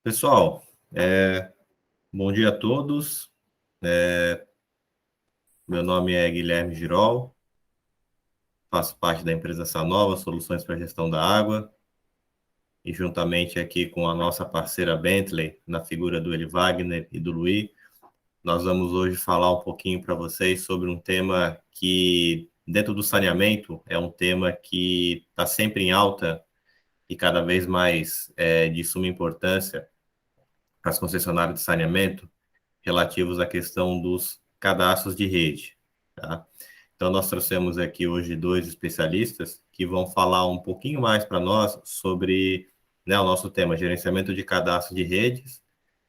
Pessoal, bom dia a todos. Meu nome é Guilherme Girol, faço parte da empresa Sanova, Soluções para Gestão da Água, e juntamente aqui com a nossa parceira Bentley, na figura do Eli Wagner e do Luiz, nós vamos hoje falar um pouquinho para vocês sobre um tema que, dentro do saneamento, é um tema que está sempre em alta e cada vez mais de suma importância para as concessionárias de saneamento, relativos à questão dos cadastros de rede, tá? Então, nós trouxemos aqui hoje dois especialistas que vão falar um pouquinho mais para nós sobre, né, o nosso tema, gerenciamento de cadastro de redes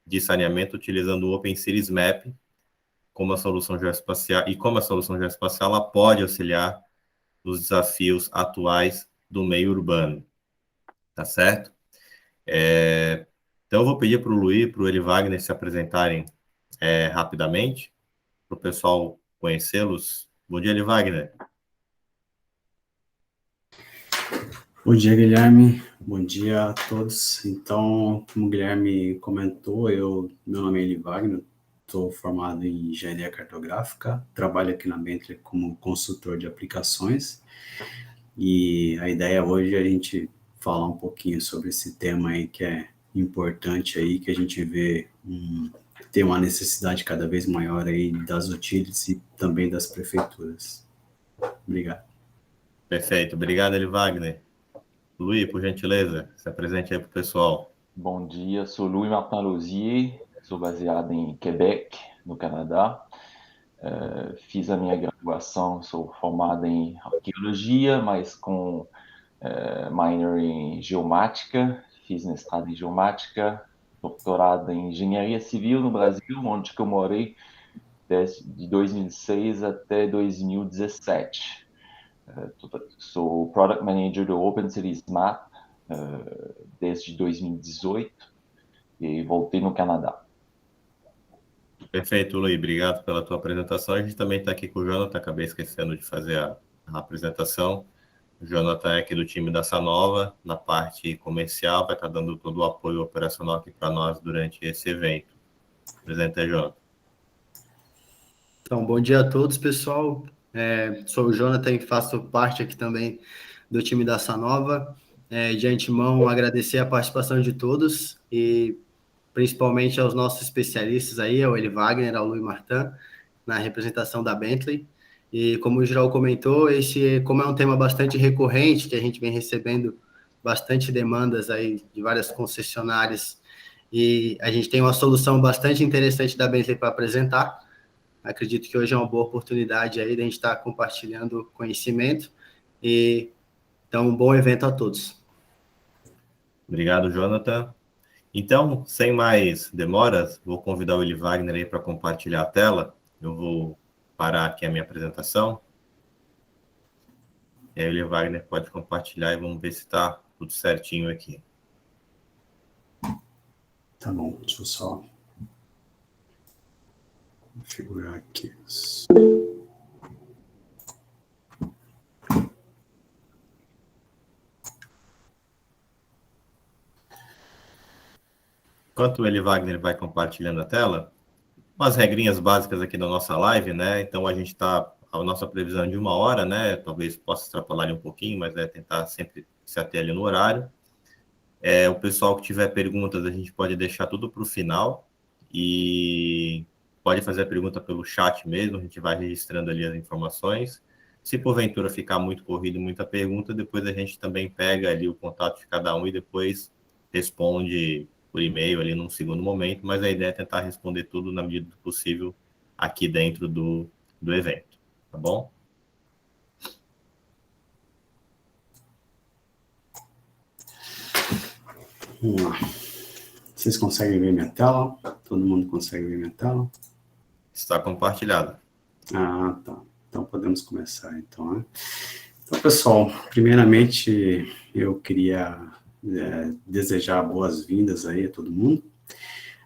de saneamento utilizando o Open Cities Map como a solução geoespacial e como a solução geoespacial ela pode auxiliar nos desafios atuais do meio urbano, tá certo? Então, eu vou pedir para o Luiz e para o Eli Wagner se apresentarem rapidamente, para o pessoal conhecê-los. Bom dia, Eli Wagner. Bom dia, Guilherme. Bom dia a todos. Então, como o Guilherme comentou, meu nome é Eli Wagner, estou formado em engenharia cartográfica, trabalho aqui na Bentley como consultor de aplicações, e a ideia hoje é a gente falar um pouquinho sobre esse tema aí que é importante aí, que a gente vê tem uma necessidade cada vez maior aí das utilities e também das prefeituras. Obrigado. Perfeito. Obrigado, Eli Wagner. Luiz, por gentileza, se apresente aí para o pessoal. Bom dia, sou Louis Martin Lausier, sou baseado em Quebec, no Canadá. Fiz a minha graduação, sou formado em arqueologia, mas com minor em geomática. Fiz mestrado em geomática, doutorado em engenharia civil no Brasil, onde que eu morei de 2006 até 2017. Sou Product Manager do Open Cities Map desde 2018 e voltei no Canadá. Perfeito, Luiz. Obrigado pela tua apresentação. A gente também está aqui com o Jonathan, acabei esquecendo de fazer a apresentação. O Jonathan é aqui do time da Sanova, na parte comercial, vai estar dando todo o apoio operacional aqui para nós durante esse evento. Apresenta aí, Jonathan. Então, bom dia a todos, pessoal. Sou o Jonathan e faço parte aqui também do time da Sanova. De antemão, agradecer a participação de todos e principalmente aos nossos especialistas aí, ao Eli Wagner, ao Louis Martin, na representação da Bentley. E como o Giral comentou, como é um tema bastante recorrente, que a gente vem recebendo bastante demandas aí de várias concessionárias, e a gente tem uma solução bastante interessante da Bentley para apresentar. Acredito que hoje é uma boa oportunidade aí de a gente estar compartilhando conhecimento. Então, um bom evento a todos. Obrigado, Jonathan. Então, sem mais demoras, vou convidar o Eli Wagner aí para compartilhar a tela. Eu vou parar aqui a minha apresentação. E aí o Eli Wagner pode compartilhar e vamos ver se está tudo certinho aqui. Tá bom, deixa eu só configurar aqui. Enquanto o Eli Wagner vai compartilhando a tela, umas regrinhas básicas aqui da nossa live, né? Então, a gente está, a nossa previsão é de 1 hora, né? Talvez possa extrapolar um pouquinho, mas é tentar sempre se ater ali no horário. O pessoal que tiver perguntas, a gente pode deixar tudo para o final e pode fazer a pergunta pelo chat mesmo, a gente vai registrando ali as informações. Se porventura ficar muito corrido, muita pergunta, depois a gente também pega ali o contato de cada um e depois responde por e-mail ali num segundo momento, mas a ideia é tentar responder tudo na medida do possível aqui dentro do evento, tá bom? Vamos lá. Vocês conseguem ver minha tela? Todo mundo consegue ver minha tela? Está compartilhado. Ah, tá. Então podemos começar, então, né? Então, pessoal, primeiramente eu queria desejar boas-vindas aí a todo mundo.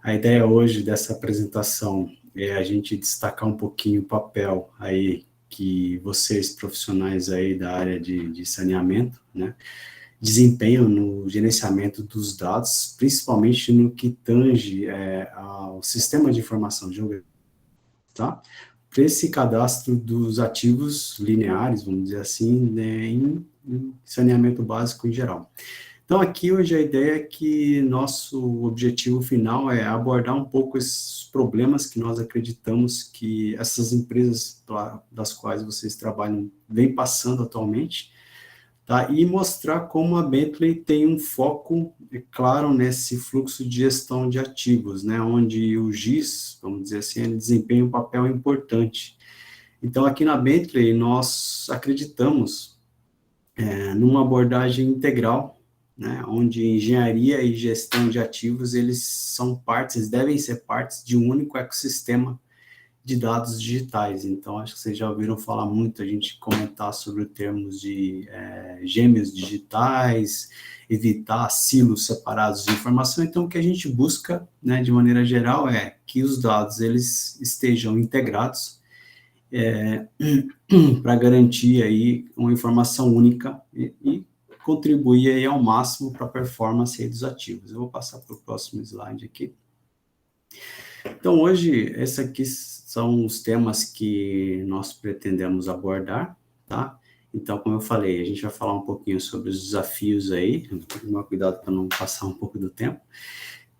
A ideia hoje dessa apresentação é a gente destacar um pouquinho o papel aí que vocês, profissionais aí da área de saneamento, né, desempenho no gerenciamento dos dados, principalmente no que tange ao sistema de informação geográfica, tá? Para esse cadastro dos ativos lineares, vamos dizer assim, né, em saneamento básico em geral. Então, aqui hoje a ideia é que nosso objetivo final é abordar um pouco esses problemas que nós acreditamos que essas empresas das quais vocês trabalham vêm passando atualmente, tá? E mostrar como a Bentley tem um foco, claro, nesse fluxo de gestão de ativos, né? Onde o GIS, vamos dizer assim, ele desempenha um papel importante. Então, aqui na Bentley, nós acreditamos numa abordagem integral, né, onde engenharia e gestão de ativos, eles devem ser partes de um único ecossistema de dados digitais. Então, acho que vocês já ouviram falar muito, a gente comentar sobre termos de gêmeos digitais, evitar silos separados de informação. Então, o que a gente busca, né, de maneira geral, é que os dados eles estejam integrados para garantir aí uma informação única e contribuir aí ao máximo para a performance aí dos ativos. Eu vou passar para o próximo slide aqui. Então, hoje, esses aqui são os temas que nós pretendemos abordar, tá? Então, como eu falei, a gente vai falar um pouquinho sobre os desafios aí, tomar cuidado para não passar um pouco do tempo.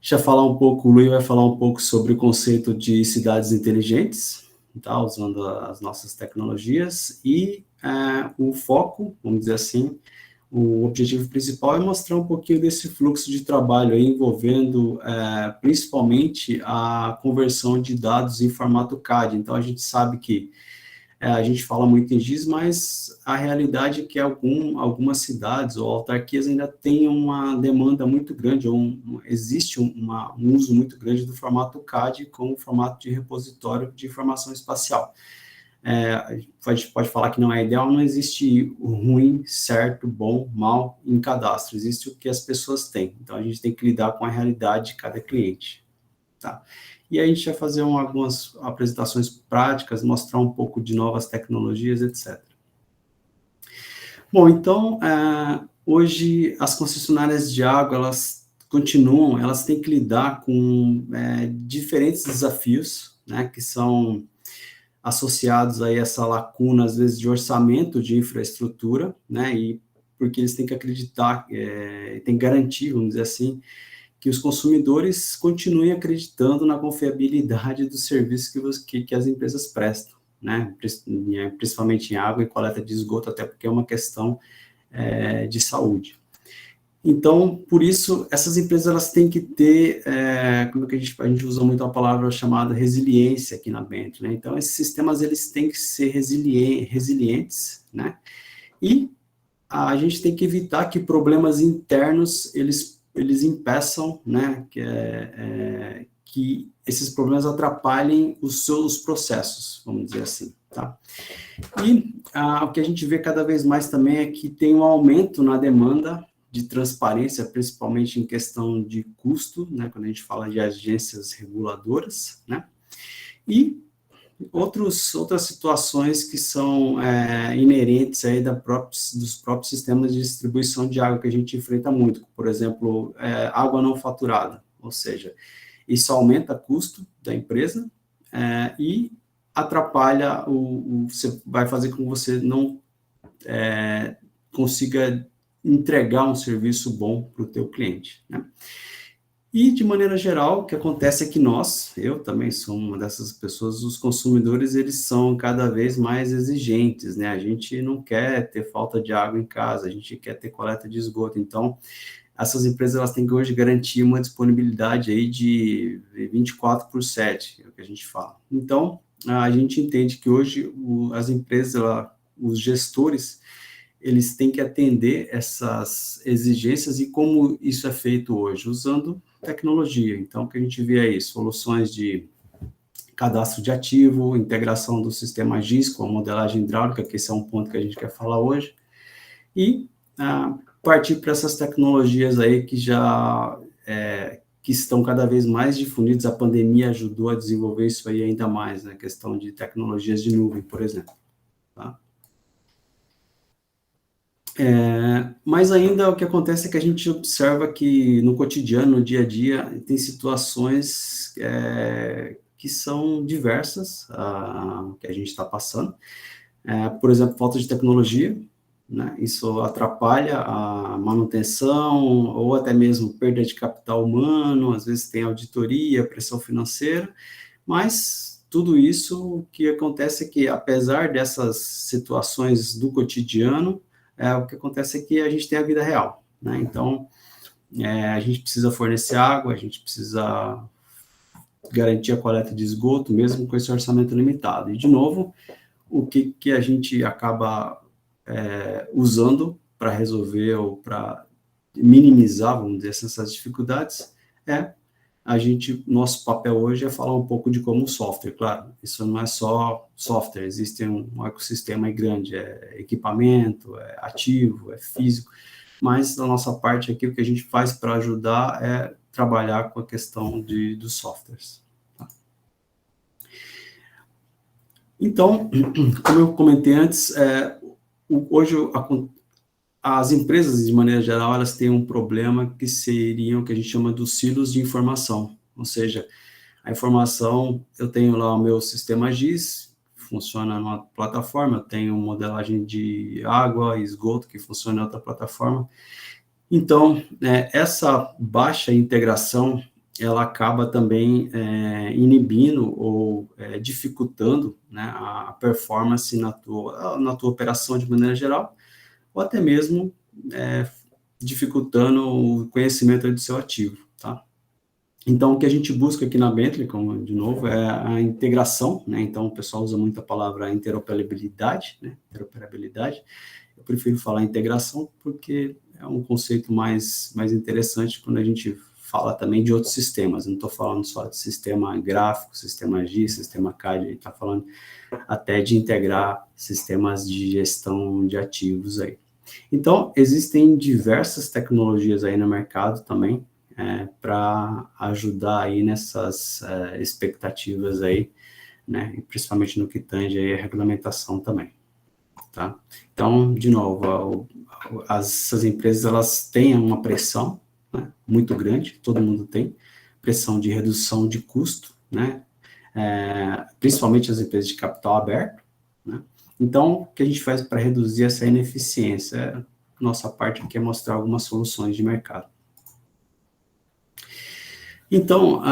Já falar um pouco, o Luiz vai falar um pouco sobre o conceito de cidades inteligentes, tá? Usando as nossas tecnologias, e o foco, vamos dizer assim, o objetivo principal é mostrar um pouquinho desse fluxo de trabalho aí, envolvendo principalmente a conversão de dados em formato CAD. Então, a gente sabe que a gente fala muito em GIS, mas a realidade é que algumas cidades ou autarquias ainda têm uma demanda muito grande, existe um uso muito grande do formato CAD como formato de repositório de informação espacial. A gente pode falar que não é ideal, não existe ruim, certo, bom, mal em cadastro, existe o que as pessoas têm. Então, a gente tem que lidar com a realidade de cada cliente, tá? E a gente vai fazer algumas apresentações práticas, mostrar um pouco de novas tecnologias, etc. Bom, então, hoje as concessionárias de água, elas têm que lidar com diferentes desafios, né, que são associados a essa lacuna, às vezes, de orçamento de infraestrutura, né, e porque eles têm que acreditar, têm que garantir, vamos dizer assim, que os consumidores continuem acreditando na confiabilidade do serviço que as empresas prestam, né, principalmente em água e coleta de esgoto, até porque é uma questão de saúde. Então, por isso, essas empresas elas têm que ter, como que a gente usa muito a palavra chamada resiliência aqui na Bentley, né? Então, esses sistemas eles têm que ser resilientes, né? E a gente tem que evitar que problemas internos eles impeçam, né? Que esses problemas atrapalhem os seus processos, vamos dizer assim, tá? E o que a gente vê cada vez mais também é que tem um aumento na demanda de transparência, principalmente em questão de custo, né, quando a gente fala de agências reguladoras, né, e outras situações que são inerentes aí dos próprios sistemas de distribuição de água que a gente enfrenta muito, por exemplo, água não faturada, ou seja, isso aumenta o custo da empresa e atrapalha, você vai fazer com que você não consiga entregar um serviço bom para o teu cliente, né? E, de maneira geral, o que acontece é que eu também sou uma dessas pessoas, os consumidores, eles são cada vez mais exigentes, né? A gente não quer ter falta de água em casa, a gente quer ter coleta de esgoto. Então, essas empresas, elas têm que hoje garantir uma disponibilidade aí de 24/7, é o que a gente fala. Então, a gente entende que hoje as empresas, os gestores, eles têm que atender essas exigências. E como isso é feito hoje? Usando tecnologia. Então, o que a gente vê aí? Soluções de cadastro de ativo, integração do sistema GIS com a modelagem hidráulica, que esse é um ponto que a gente quer falar hoje, e partir para essas tecnologias aí que já que estão cada vez mais difundidas. A pandemia ajudou a desenvolver isso aí ainda mais, né? Questão de tecnologias de nuvem, por exemplo, tá? Mas ainda o que acontece é que a gente observa que no cotidiano, no dia a dia, tem situações que são diversas, que a gente está passando. Por exemplo, falta de tecnologia, né? Isso atrapalha a manutenção ou até mesmo perda de capital humano, às vezes tem auditoria, pressão financeira, mas tudo isso o que acontece é que, apesar dessas situações do cotidiano, o que acontece é que a gente tem a vida real, né? Então, a gente precisa fornecer água, a gente precisa garantir a coleta de esgoto, mesmo com esse orçamento limitado. E, de novo, o que a gente acaba usando para resolver ou para minimizar, vamos dizer, essas dificuldades, nosso papel hoje é falar um pouco de como software, claro, isso não é só software, existe um ecossistema aí grande, equipamento, ativo, físico, mas a nossa parte aqui, o que a gente faz para ajudar é trabalhar com a questão dos softwares. Tá? Então, como eu comentei antes, hoje as empresas, de maneira geral, elas têm um problema que seriam o que a gente chama dos silos de informação, ou seja, a informação, eu tenho lá o meu sistema GIS, funciona numa plataforma, eu tenho modelagem de água e esgoto, que funciona em outra plataforma. Então, essa baixa integração, ela acaba também inibindo ou dificultando, né, a performance na tua operação de maneira geral, ou até mesmo dificultando o conhecimento do seu ativo, tá? Então, o que a gente busca aqui na Bentley, como, de novo, é a integração, né? Então, o pessoal usa muito a palavra interoperabilidade, né? Interoperabilidade. Eu prefiro falar integração porque é um conceito mais interessante quando a gente fala também de outros sistemas. Eu não estou falando só de sistema gráfico, sistema GIS, sistema CAD, a gente está falando até de integrar sistemas de gestão de ativos aí. Então, existem diversas tecnologias aí no mercado também, para ajudar aí nessas expectativas aí, né, e principalmente no que tange aí a regulamentação também, tá? Então, de novo, essas empresas, elas têm uma pressão, né, muito grande, todo mundo tem, pressão de redução de custo, né, principalmente as empresas de capital aberto, né? Então, o que a gente faz para reduzir essa ineficiência? Nossa parte aqui é mostrar algumas soluções de mercado. Então,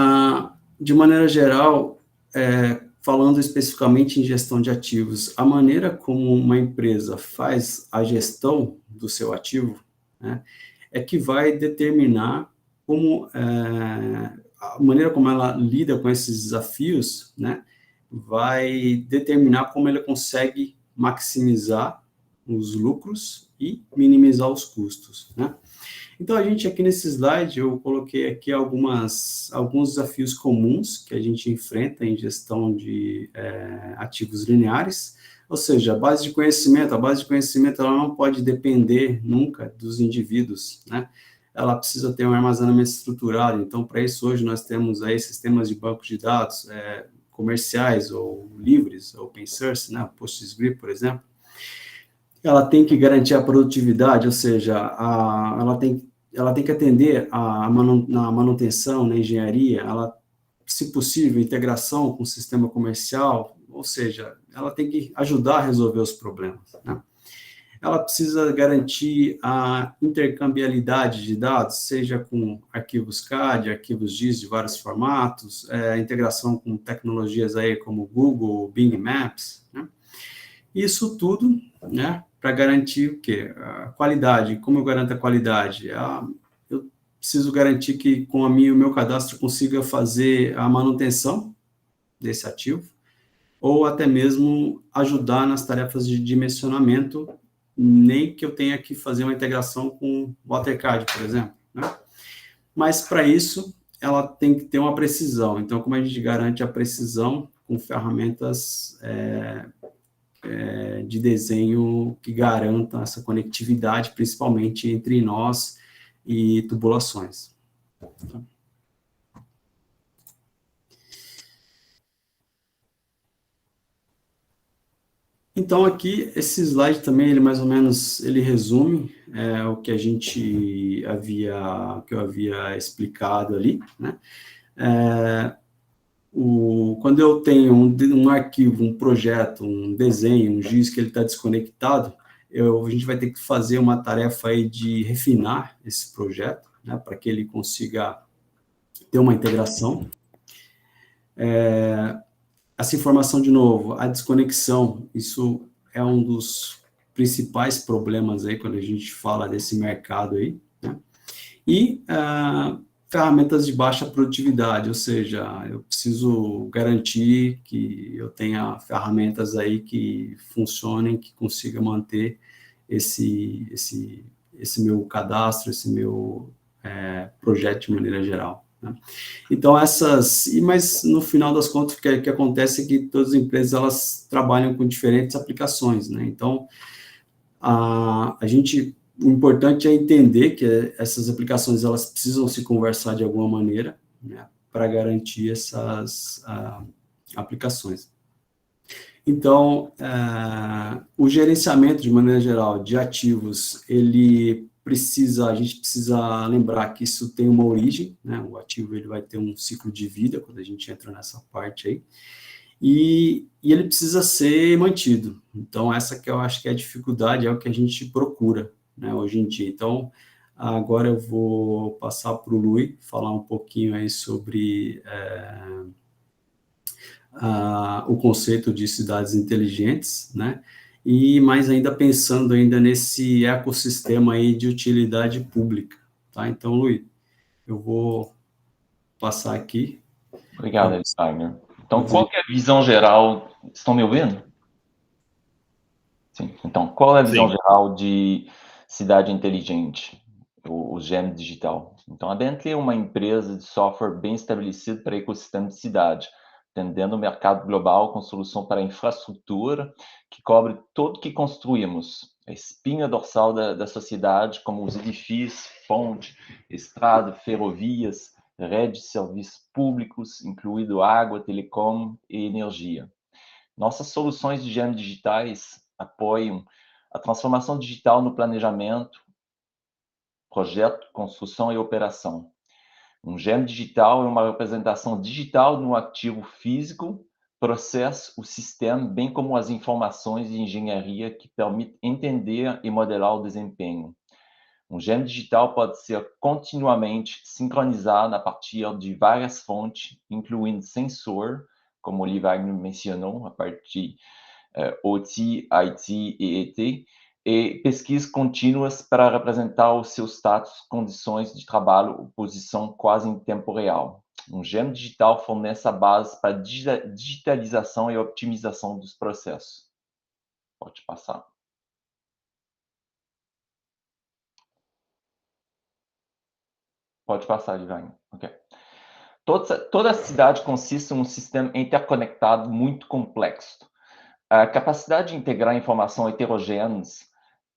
de maneira geral, falando especificamente em gestão de ativos, a maneira como uma empresa faz a gestão do seu ativo, né, é que vai determinar como a maneira como ela lida com esses desafios, né, vai determinar como ela consegue maximizar os lucros e minimizar os custos, né? Então, a gente aqui nesse slide, eu coloquei aqui alguns desafios comuns que a gente enfrenta em gestão de ativos lineares, ou seja, a base de conhecimento ela não pode depender nunca dos indivíduos, né? Ela precisa ter um armazenamento estruturado, então, para isso, hoje, nós temos aí sistemas de bancos de dados comerciais ou livres, open source, né? PostgreScript, por exemplo. Ela tem que garantir a produtividade, ou seja, ela tem que atender na manutenção, na engenharia, se possível, integração com o sistema comercial, ou seja, ela tem que ajudar a resolver os problemas, né? Ela precisa garantir a intercambiabilidade de dados, seja com arquivos CAD, arquivos GIS de vários formatos, integração com tecnologias aí como Google, Bing Maps, né? Isso tudo, né, para garantir o quê? A qualidade. Como eu garanto a qualidade? Eu preciso garantir que com o meu cadastro consiga fazer a manutenção desse ativo, ou até mesmo ajudar nas tarefas de dimensionamento, nem que eu tenha que fazer uma integração com o AutoCAD, por exemplo, né? Mas, para isso, ela tem que ter uma precisão. Então, como a gente garante a precisão com ferramentas de desenho que garantam essa conectividade, principalmente entre nós e tubulações. Então, aqui, esse slide também, ele mais ou menos, ele resume o que que eu havia explicado ali, né? Quando eu tenho um arquivo, um projeto, um desenho, um giz que ele está desconectado, a gente vai ter que fazer uma tarefa aí de refinar esse projeto, né, para que ele consiga ter uma integração. Essa informação, de novo, a desconexão, isso é um dos principais problemas aí quando a gente fala desse mercado aí, né? E ferramentas de baixa produtividade, ou seja, eu preciso garantir que eu tenha ferramentas aí que funcionem, que consiga manter esse meu cadastro, esse meu projeto de maneira geral, né? Então, mas no final das contas, o que acontece é que todas as empresas, elas trabalham com diferentes aplicações, né? Então, o importante é entender que essas aplicações, elas precisam se conversar de alguma maneira, né, para garantir essas aplicações. Então, o gerenciamento, de maneira geral, de ativos, a gente precisa lembrar que isso tem uma origem, né? O ativo, ele vai ter um ciclo de vida, quando a gente entra nessa parte aí, e ele precisa ser mantido. Então, essa que eu acho que é a dificuldade, é o que a gente procura, né, hoje em dia. Então, agora eu vou passar para o Lui, falar um pouquinho aí sobre o conceito de cidades inteligentes, né, e mais ainda pensando ainda nesse ecossistema aí de utilidade pública, tá? Então, Lui, eu vou passar aqui. Obrigado, Wagner. Então, qual que é a visão geral? Estão me ouvindo? Sim. Então, qual é a visão geral de cidade inteligente, o GEM digital? Então, a Bentley é uma empresa de software bem estabelecida para ecossistema de cidade, atendendo o mercado global com solução para infraestrutura que cobre tudo que construímos, a espinha dorsal da sociedade, como os edifícios, ponte, estrada, ferrovias, rede de serviços públicos, incluindo água, telecom e energia. Nossas soluções de GEM digitais apoiam a transformação digital no planejamento, projeto, construção e operação. Um GEM digital é uma representação digital de um ativo físico, processo, o sistema, bem como as informações de engenharia que permitem entender e modelar o desempenho. Um GEM digital pode ser continuamente sincronizado a partir de várias fontes, incluindo sensor, como o Wagner mencionou, a partir OT, IT e ET, e pesquisas contínuas para representar o seu status, condições de trabalho, posição quase em tempo real. Um GEM digital fornece a base para digitalização e otimização dos processos. Pode passar. Pode passar, Wagner. Ok. Toda a cidade consiste em um sistema interconectado muito complexo. A capacidade de integrar informação heterogêneas,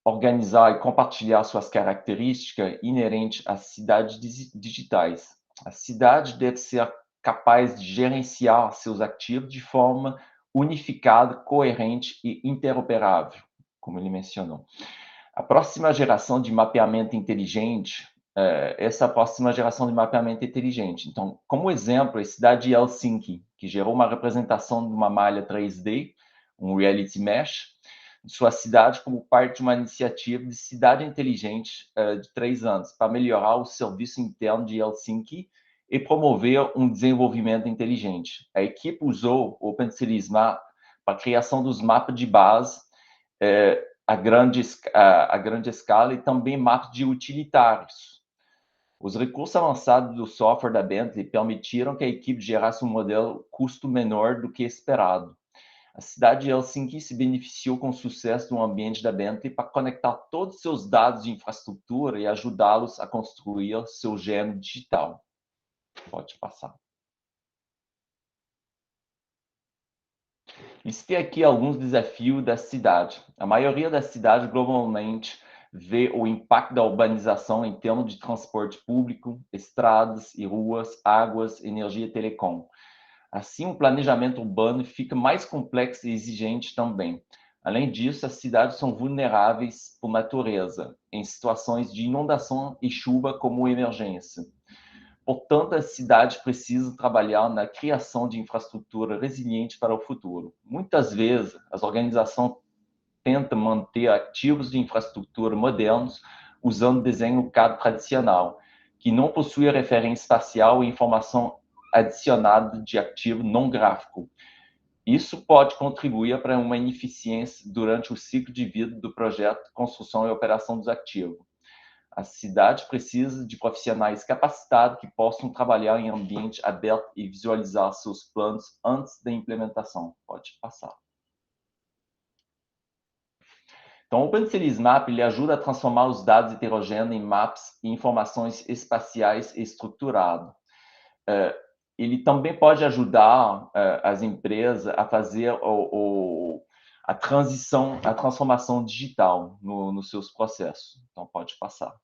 organizar e compartilhar suas características inerentes às cidades digitais. A cidade deve ser capaz de gerenciar seus ativos de forma unificada, coerente e interoperável, como ele mencionou. A próxima geração de mapeamento inteligente, essa próxima geração de mapeamento inteligente. Então, como exemplo, a cidade de Helsinki, que gerou uma representação de uma malha 3D, um reality mesh, de sua cidade como parte de uma iniciativa de cidade inteligente de 3 anos, para melhorar o serviço interno de Helsinki e promover um desenvolvimento inteligente. A equipe usou o OpenCities Map para a criação dos mapas de base a grande escala e também mapas de utilitários. Os recursos avançados do software da Bentley permitiram que a equipe gerasse um modelo custo menor do que esperado. A cidade de Helsinki se beneficiou com sucesso do ambiente da Bentley para conectar todos os seus dados de infraestrutura e ajudá-los a construir seu GEM digital. Pode passar. Listei aqui alguns desafios da cidade. A maioria das cidades globalmente vê o impacto da urbanização em termos de transporte público, estradas e ruas, águas, energia e telecom. Assim, o planejamento urbano fica mais complexo e exigente também. Além disso, as cidades são vulneráveis por natureza, em situações de inundação e chuva como emergência. Portanto, as cidades precisam trabalhar na criação de infraestrutura resiliente para o futuro. Muitas vezes, as organizações tentam manter ativos de infraestrutura modernos usando desenho CAD tradicional, que não possui referência espacial e informação adicionada de ativo não gráfico. Isso pode contribuir para uma ineficiência durante o ciclo de vida do projeto, construção e operação dos ativos. A cidade precisa de profissionais capacitados que possam trabalhar em ambiente aberto e visualizar seus planos antes da implementação. Pode passar. Então, o OpenCities Map ele ajuda a transformar os dados heterogêneos em maps e informações espaciais estruturadas. Ele também pode ajudar as empresas a fazer a transição, a transformação digital nos seus processos. Então, pode passar.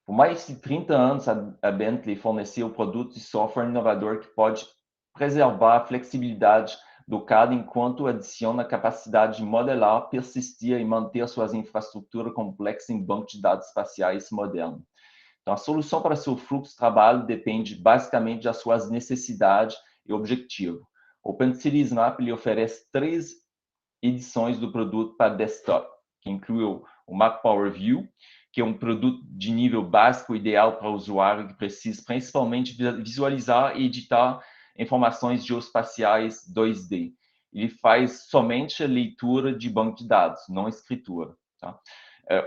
Por mais de 30 anos, a Bentley forneceu produtos e software inovador que pode preservar a flexibilidade do CAD enquanto adiciona a capacidade de modelar, persistir e manter suas infraestruturas complexas em banco de dados espaciais modernos. Então, a solução para seu fluxo de trabalho depende basicamente das suas necessidades e objetivos. O OpenCities Map lhe oferece 3 edições do produto para desktop, que inclui o Map Power View, que é um produto de nível básico ideal para o usuário que precisa principalmente visualizar e editar informações geoespaciais 2D. Ele faz somente a leitura de banco de dados, não escritura. Tá?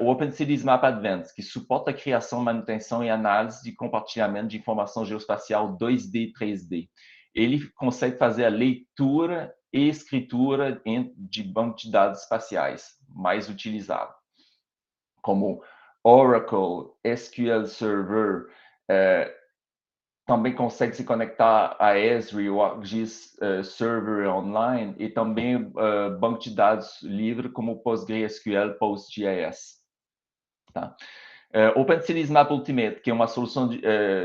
O OpenCities Map Advanced, que suporta a criação, manutenção e análise de compartilhamento de informação geoespacial 2D e 3D. Ele consegue fazer a leitura e escritura de banco de dados espaciais mais utilizado, como Oracle, SQL Server, também consegue se conectar a Esri, o ArcGIS Server Online, e também banco de dados livre como PostgreSQL, PostGIS. Tá? OpenCities Map Ultimate, que é uma solução de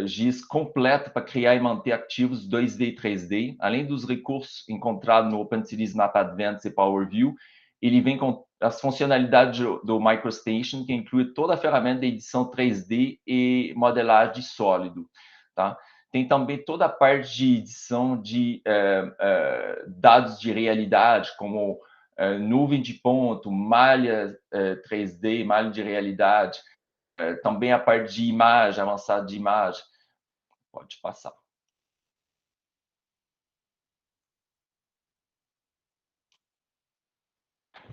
GIS completa para criar e manter ativos 2D e 3D, além dos recursos encontrados no OpenCities Map Advanced e Power View, ele vem com as funcionalidades do MicroStation, que inclui toda a ferramenta de edição 3D e modelagem de sólido. Tá? Tem também toda a parte de edição de dados de realidade, como nuvem de ponto, malha 3D, malha de realidade, também a parte de imagem, avançada de imagem. Pode passar.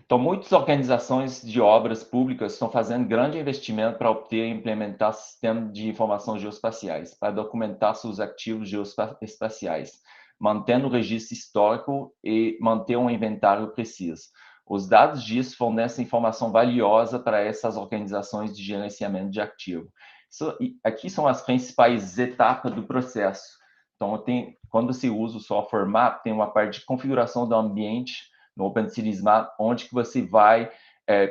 Então, muitas organizações de obras públicas estão fazendo grande investimento para obter e implementar sistemas de informação geoespaciais, para documentar seus ativos geoespaciais, mantendo o registro histórico e manter um inventário preciso. Os dados disso fornecem informação valiosa para essas organizações de gerenciamento de ativo. Aqui são as principais etapas do processo. Então, quando se usa o software Map, tem uma parte de configuração do ambiente no OpenCities Map, onde que você vai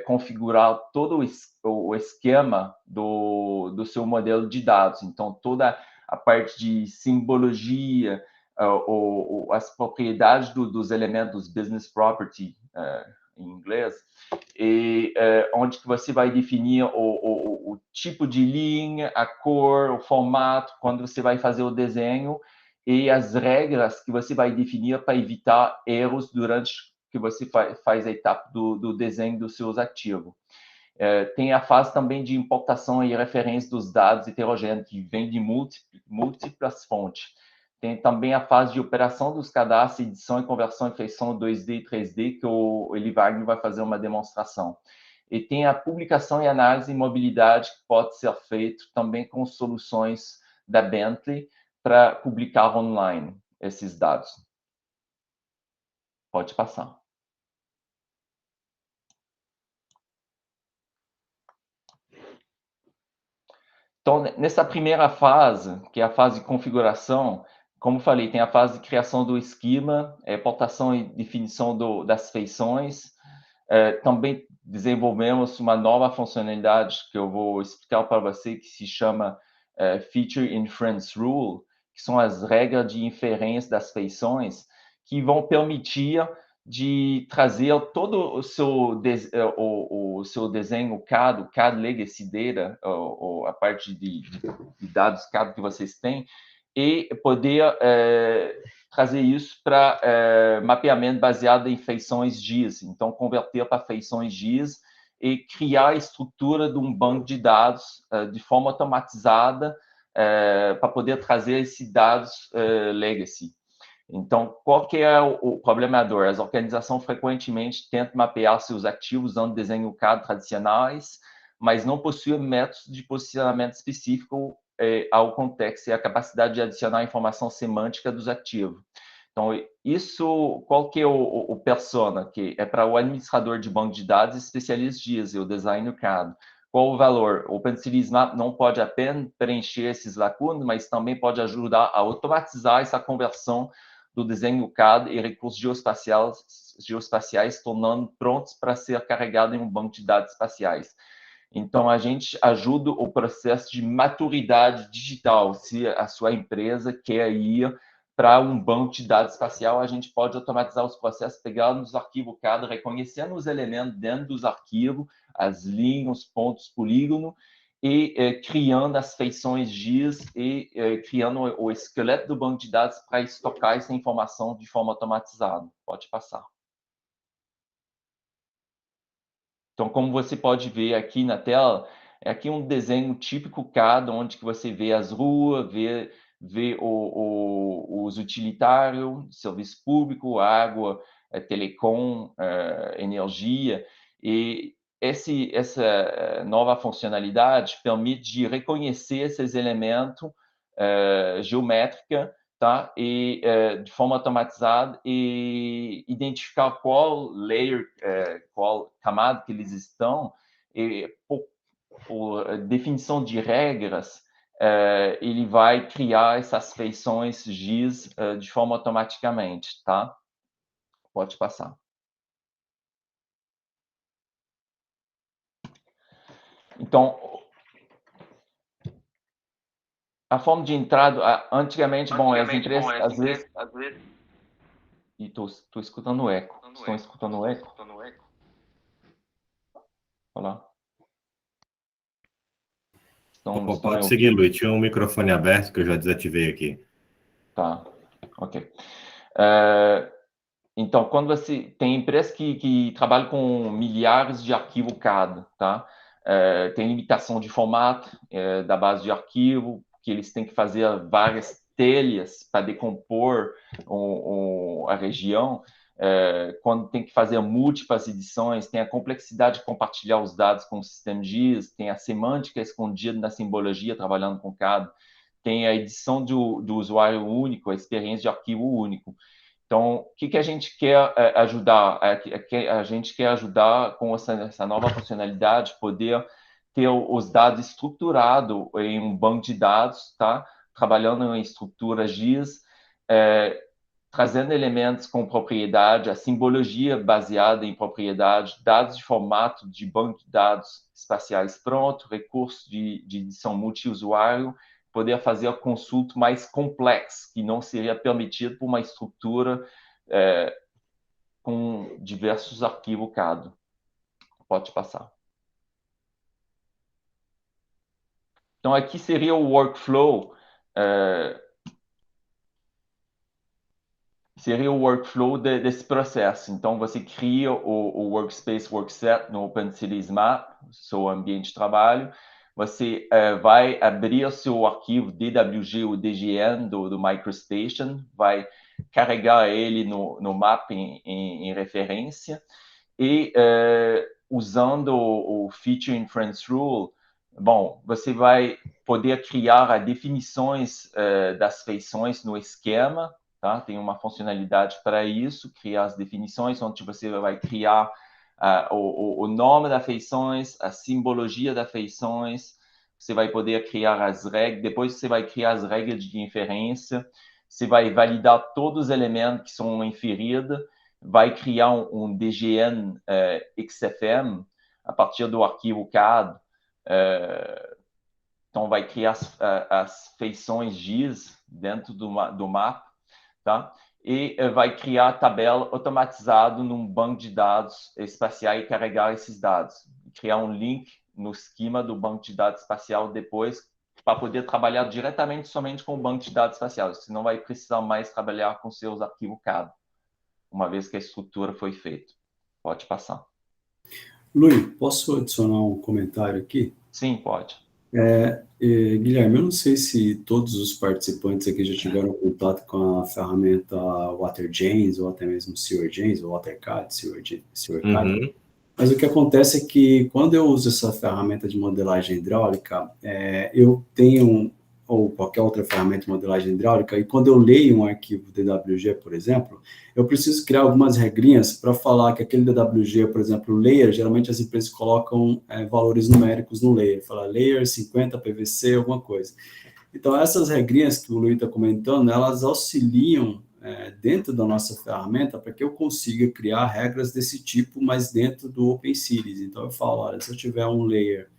configurar todo o esquema do seu modelo de dados. Então, toda a parte de simbologia, as propriedades dos elementos business property, em inglês, e onde que você vai definir o tipo de linha, a cor, o formato, quando você vai fazer o desenho, e as regras que você vai definir para evitar erros durante que você faz a etapa do desenho dos seus ativos. Tem a fase também de importação e referência dos dados heterogêneos, que vem de múltiplas fontes. Tem também a fase de operação dos cadastros, edição e conversão em feição 2D e 3D, que o Eli Wagner vai fazer uma demonstração. E tem a publicação e análise em mobilidade, que pode ser feito também com soluções da Bentley para publicar online esses dados. Pode passar. Então, nessa primeira fase, que é a fase de configuração, como falei, tem a fase de criação do esquema, importação e definição das feições. Também desenvolvemos uma nova funcionalidade que eu vou explicar para você, que se chama Feature Inference Rule, que são as regras de inferência das feições, que vão permitir de trazer todo o seu, o seu desenho CAD, o CAD Legacy Data, a parte de dados CAD que vocês têm, e poder trazer isso para mapeamento baseado em feições GIS. Então, converter para feições GIS e criar a estrutura de um banco de dados de forma automatizada para poder trazer esses dados legacy. Então, qual que é o problema da dor? As organizações frequentemente tentam mapear seus ativos usando desenho CAD tradicionais, mas não possuem métodos de posicionamento específico ao contexto e a capacidade de adicionar informação semântica dos ativos. Então, isso, qual que é o persona? Que é para o administrador de banco de dados especialista GIS, o design CAD. Qual o valor? O OpenCitySmart não pode apenas preencher esses lacunas, mas também pode ajudar a automatizar essa conversão do desenho CAD e recursos geoespaciais, tornando prontos para ser carregado em um banco de dados espaciais. Então, a gente ajuda o processo de maturidade digital. Se a sua empresa quer ir para um banco de dados espacial, a gente pode automatizar os processos, pegando os arquivos CAD, reconhecendo os elementos dentro dos arquivos, as linhas, os pontos, polígono, e criando as feições GIS e criando o esqueleto do banco de dados para estocar essa informação de forma automatizada. Pode passar. Então, como você pode ver aqui na tela, é aqui um desenho típico CAD, onde que você vê as ruas, vê os utilitários, serviço público, água, telecom, energia, e essa nova funcionalidade permite de reconhecer esses elementos geométricos, tá? E de forma automatizada e identificar qual layer, qual camada que eles estão, e por definição de regras, ele vai criar essas feições GIS de forma automaticamente, tá? Pode passar. Então, a forma de entrada, antigamente, as empresas, às vezes... E estou escutando o eco. Estão escutando o eco? Olha lá. Pode seguir, Luiz. Tinha um microfone aberto que eu já desativei aqui. Tá, ok. Então, quando você tem empresas que trabalham com milhares de arquivos CAD, tá? Tem limitação de formato da base de arquivo, que eles têm que fazer várias telhas para decompor a região. Quando tem que fazer múltiplas edições, tem a complexidade de compartilhar os dados com o sistema GIS, tem a semântica escondida na simbologia trabalhando com CAD, tem a edição do usuário único, a experiência de arquivo único. Então, o que a gente quer ajudar? A gente quer ajudar com essa nova funcionalidade, poder ter os dados estruturados em um banco de dados, tá? Trabalhando em estrutura GIS, trazendo elementos com propriedade, a simbologia baseada em propriedade, dados de formato de banco de dados espaciais pronto, recursos de edição multiusuário, poder fazer a consulta mais complexa, que não seria permitido por uma estrutura com diversos arquivos CAD. Pode passar. Então, aqui seria o workflow, desse processo. Então, você cria o Workspace Workset no OpenCitySmart, seu ambiente de trabalho. Você vai abrir o seu arquivo DWG ou DGN do MicroStation, vai carregar ele no mapa em referência e usando o Feature Inference Rule, você vai poder criar as definições das feições no esquema, tá? Tem uma funcionalidade para isso, criar as definições, onde você vai criar o nome das feições, a simbologia das feições, você vai poder criar as regras, depois você vai criar as regras de inferência, você vai validar todos os elementos que são inferidos, vai criar um DGN XFM a partir do arquivo CAD, então vai criar as feições GIS dentro do mapa, tá? e vai criar a tabela automatizado num banco de dados espacial e carregar esses dados. Criar um link no esquema do banco de dados espacial depois para poder trabalhar diretamente somente com o banco de dados espacial. Você não vai precisar mais trabalhar com seus arquivos CAD, uma vez que a estrutura foi feita. Pode passar. Luiz, posso adicionar um comentário aqui? Sim, pode. Guilherme, eu não sei se todos os participantes aqui já tiveram contato com a ferramenta WaterJanes, ou até mesmo SewerJanes, ou WaterCAD, SewerCAD. Uhum. Mas o que acontece é que quando eu uso essa ferramenta de modelagem hidráulica, eu tenho, ou qualquer outra ferramenta de modelagem hidráulica, e quando eu leio um arquivo DWG, por exemplo, eu preciso criar algumas regrinhas para falar que aquele DWG, por exemplo, o layer, geralmente as empresas colocam valores numéricos no layer, fala layer 50 PVC, alguma coisa. Então, essas regrinhas que o Luiz está comentando, elas auxiliam dentro da nossa ferramenta para que eu consiga criar regras desse tipo, mas dentro do OpenCities. Então, eu falo, olha, se eu tiver um layer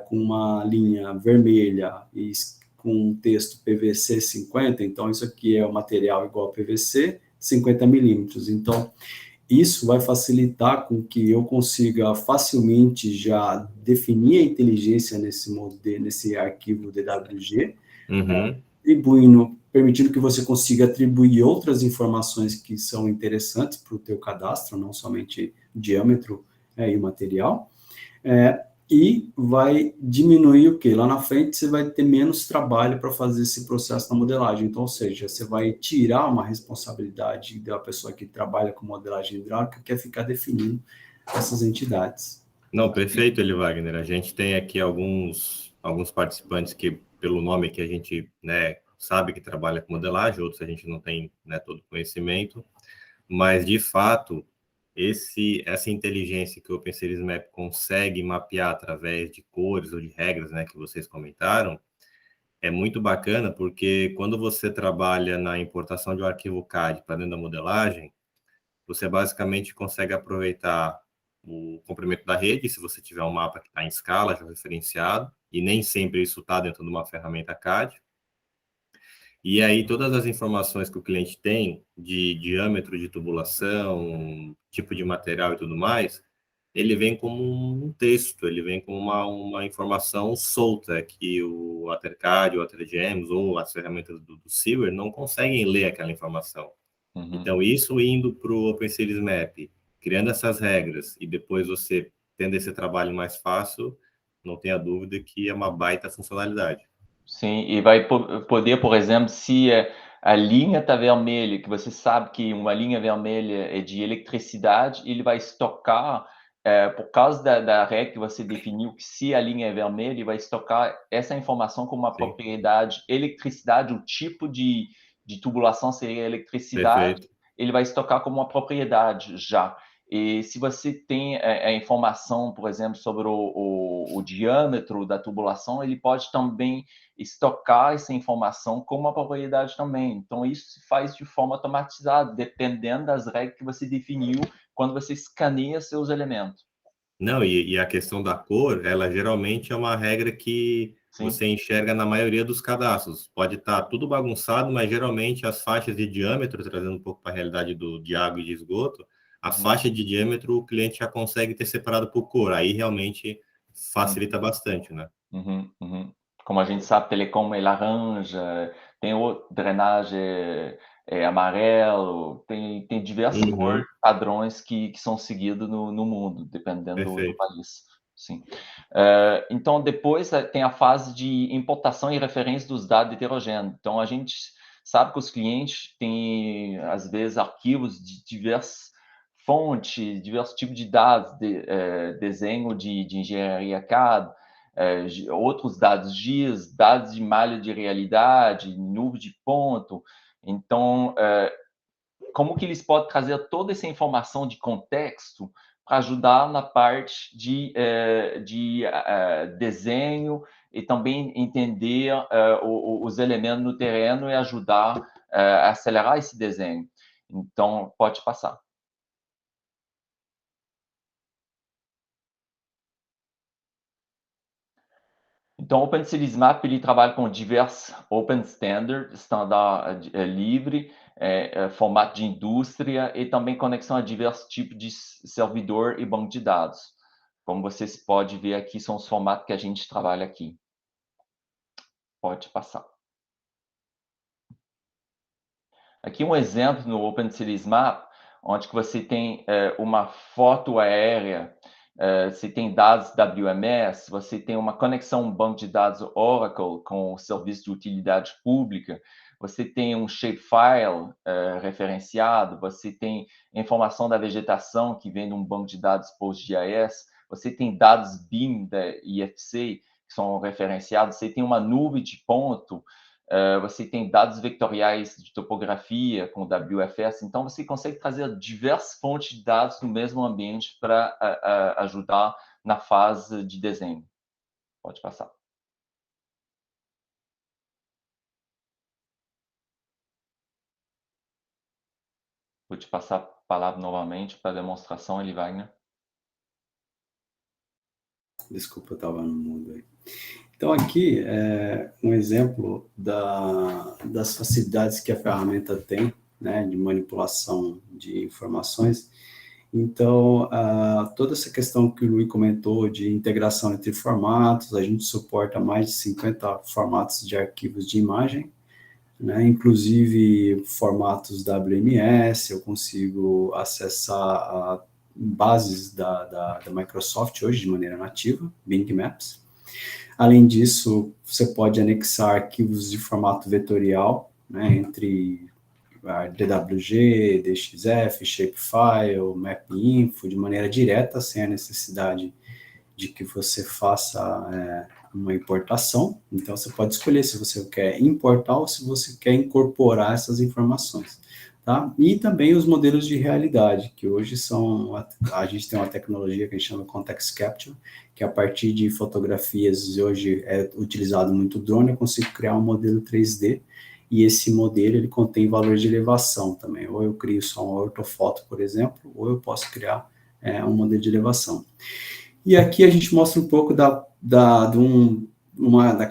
com uma linha vermelha e com um texto PVC 50, então isso aqui é o material igual a PVC, 50 milímetros. Então, isso vai facilitar com que eu consiga facilmente já definir a inteligência nesse arquivo DWG, atribuindo, permitindo que você consiga atribuir outras informações que são interessantes para o teu cadastro, não somente diâmetro e material, e vai diminuir o quê? Lá na frente você vai ter menos trabalho para fazer esse processo na modelagem. Então, ou seja, você vai tirar uma responsabilidade da pessoa que trabalha com modelagem hidráulica, que é ficar definindo essas entidades. Não, perfeito, Eli Wagner. A gente tem aqui alguns participantes que, pelo nome que a gente sabe que trabalha com modelagem, outros a gente não tem todo conhecimento, mas, de fato, essa inteligência que o OpenCities Map consegue mapear através de cores ou de regras, que vocês comentaram, é muito bacana, porque quando você trabalha na importação de um arquivo CAD para dentro da modelagem, você basicamente consegue aproveitar o comprimento da rede, se você tiver um mapa que está em escala, já referenciado, e nem sempre isso está dentro de uma ferramenta CAD. E aí, todas as informações que o cliente tem de diâmetro de tubulação, tipo de material e tudo mais, ele vem como um texto, ele vem como uma informação solta que o WaterCAD, o WaterGems ou as ferramentas do Sewer não conseguem ler aquela informação. Uhum. Então, isso indo para o OpenCities Map, criando essas regras, e depois você tendo esse trabalho mais fácil, não tenha dúvida que é uma baita funcionalidade. Sim, e vai poder, por exemplo, se a linha está vermelha, que você sabe que uma linha vermelha é de eletricidade, ele vai estocar, por causa da regra que você definiu, que se a linha é vermelha, ele vai estocar essa informação como uma propriedade eletricidade, o tipo de tubulação seria eletricidade, Perfeito. ele vai estocar como uma propriedade já. E se você tem a informação, por exemplo, sobre o diâmetro da tubulação, ele pode também estocar essa informação como uma propriedade também. Então, isso se faz de forma automatizada, dependendo das regras que você definiu quando você escaneia seus elementos. Não, e a questão da cor, ela geralmente é uma regra que você enxerga na maioria dos cadastros. Pode estar tudo bagunçado, mas geralmente as faixas de diâmetro, trazendo um pouco para a realidade de água e de esgoto, a faixa de diâmetro o cliente já consegue ter separado por cor. Aí realmente facilita bastante, né? Como a gente sabe, telecom é laranja, tem drenagem amarelo, tem diversos padrões que são seguidos no mundo, dependendo do país. Sim. Então, depois tem a fase de importação e referência dos dados heterogêneos. Então, a gente sabe que os clientes têm, às vezes, arquivos de diversas fontes, diversos tipos de dados, desenho de engenharia CAD, outros dados GIS, dados de malha de realidade, nuvem de ponto. Então, como que eles podem trazer toda essa informação de contexto para ajudar na parte de desenho e também entender os elementos no terreno e ajudar a acelerar esse desenho. Então, pode passar. Então, o OpenCities-Map ele trabalha com diversos open standards, standard livre, formato de indústria e também conexão a diversos tipos de servidor e banco de dados. Como vocês podem ver aqui, são os formatos que a gente trabalha aqui. Pode passar. Aqui um exemplo no OpenCities-Map, onde que você tem uma foto aérea, você tem dados WMS, você tem uma conexão banco de dados Oracle com o serviço de utilidade pública, você tem um shapefile referenciado, você tem informação da vegetação que vem de um banco de dados PostGIS, você tem dados BIM da IFC que são referenciados, você tem uma nuvem de ponto, você tem dados vetoriais de topografia com WFS, então você consegue trazer diversas fontes de dados no mesmo ambiente para ajudar na fase de desenho. Pode passar. Vou te passar a palavra novamente para a demonstração, Eli Wagner. Desculpa, eu estava no mudo aí. Então, aqui é um exemplo das facilidades que a ferramenta tem, né, de manipulação de informações. Então, toda essa questão que o Luiz comentou de integração entre formatos, a gente suporta mais de 50 formatos de arquivos de imagem, né, inclusive formatos WMS, eu consigo acessar bases da Microsoft hoje de maneira nativa, Bing Maps. Além disso, você pode anexar arquivos de formato vetorial, né, entre DWG, DXF, Shapefile, MapInfo, de maneira direta, sem a necessidade de que você faça uma importação. Então, você pode escolher se você quer importar ou se você quer incorporar essas informações. Tá? E também os modelos de realidade, que hoje a gente tem uma tecnologia que a gente chama Context Capture, que a partir de fotografias, hoje é utilizado muito drone, eu consigo criar um modelo 3D, e esse modelo ele contém valores de elevação também, ou eu crio só uma ortofoto, por exemplo, ou eu posso criar um modelo de elevação. E aqui a gente mostra um pouco da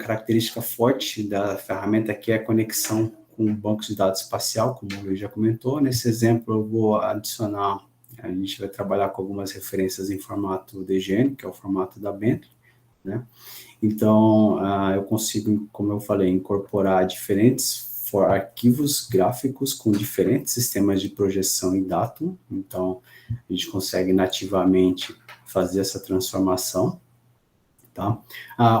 característica forte da ferramenta, que é a conexão com o banco de dados espacial, como o Luiz já comentou. Nesse exemplo, eu vou adicionar, a gente vai trabalhar com algumas referências em formato DGN, que é o formato da Bentley, né? Então, eu consigo, como eu falei, incorporar diferentes arquivos gráficos com diferentes sistemas de projeção e datum. Então, a gente consegue nativamente fazer essa transformação. Tá?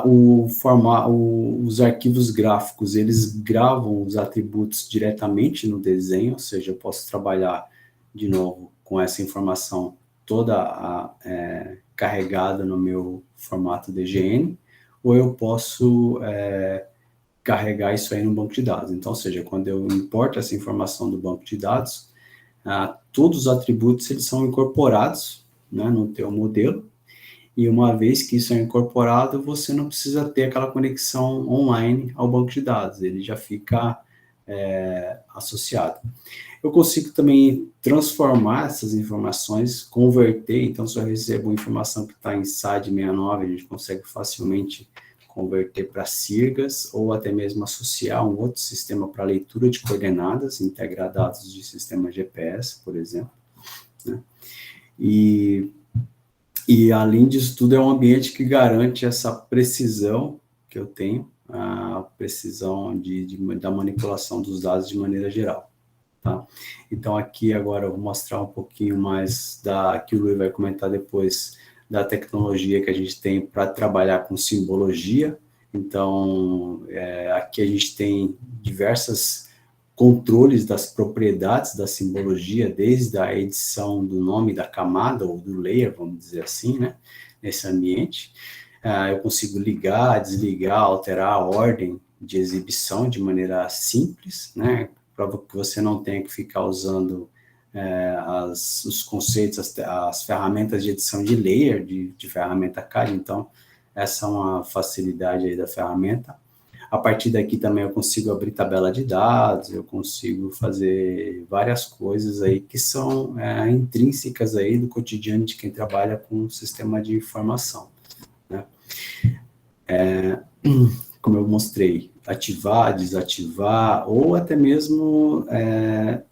Os arquivos gráficos, eles gravam os atributos diretamente no desenho, ou seja, eu posso trabalhar, de novo, com essa informação toda carregada no meu formato DGN, ou eu posso carregar isso aí no banco de dados. Então, ou seja, quando eu importo essa informação do banco de dados, todos os atributos eles são incorporados, né, no teu modelo, e uma vez que isso é incorporado, você não precisa ter aquela conexão online ao banco de dados, ele já fica associado. Eu consigo também transformar essas informações, converter, então se eu recebo informação que está em SAD 69, a gente consegue facilmente converter para CIRGAS, ou até mesmo associar um outro sistema para leitura de coordenadas, integrar dados de sistema GPS, por exemplo, né? E além disso tudo, é um ambiente que garante essa precisão que eu tenho, a precisão da manipulação dos dados de maneira geral. Tá? Então, aqui agora eu vou mostrar um pouquinho mais que o Luiz vai comentar depois, da tecnologia que a gente tem para trabalhar com simbologia. Então, aqui a gente tem diversos controles das propriedades da simbologia, desde a edição do nome da camada, ou do layer, vamos dizer assim, né, nesse ambiente. Eu consigo ligar, desligar, alterar a ordem de exibição de maneira simples, né, para que você não tenha que ficar usando os conceitos, as ferramentas de edição de layer, de ferramenta CAD. Então, essa é uma facilidade aí da ferramenta. A partir daqui também eu consigo abrir tabela de dados, eu consigo fazer várias coisas aí que são intrínsecas aí do cotidiano de quem trabalha com o sistema de informação, né? como eu mostrei, ativar, desativar, ou até mesmo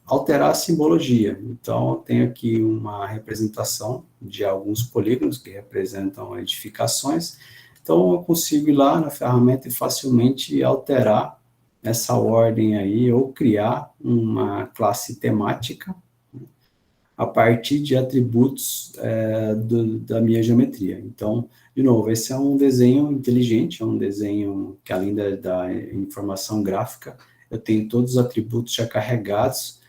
alterar a simbologia. Então, eu tenho aqui uma representação de alguns polígonos que representam edificações. Então, eu consigo ir lá na ferramenta e facilmente alterar essa ordem aí, ou criar uma classe temática a partir de atributos da minha geometria. Então, de novo, esse é um desenho inteligente, é um desenho que, além da informação gráfica, eu tenho todos os atributos já carregados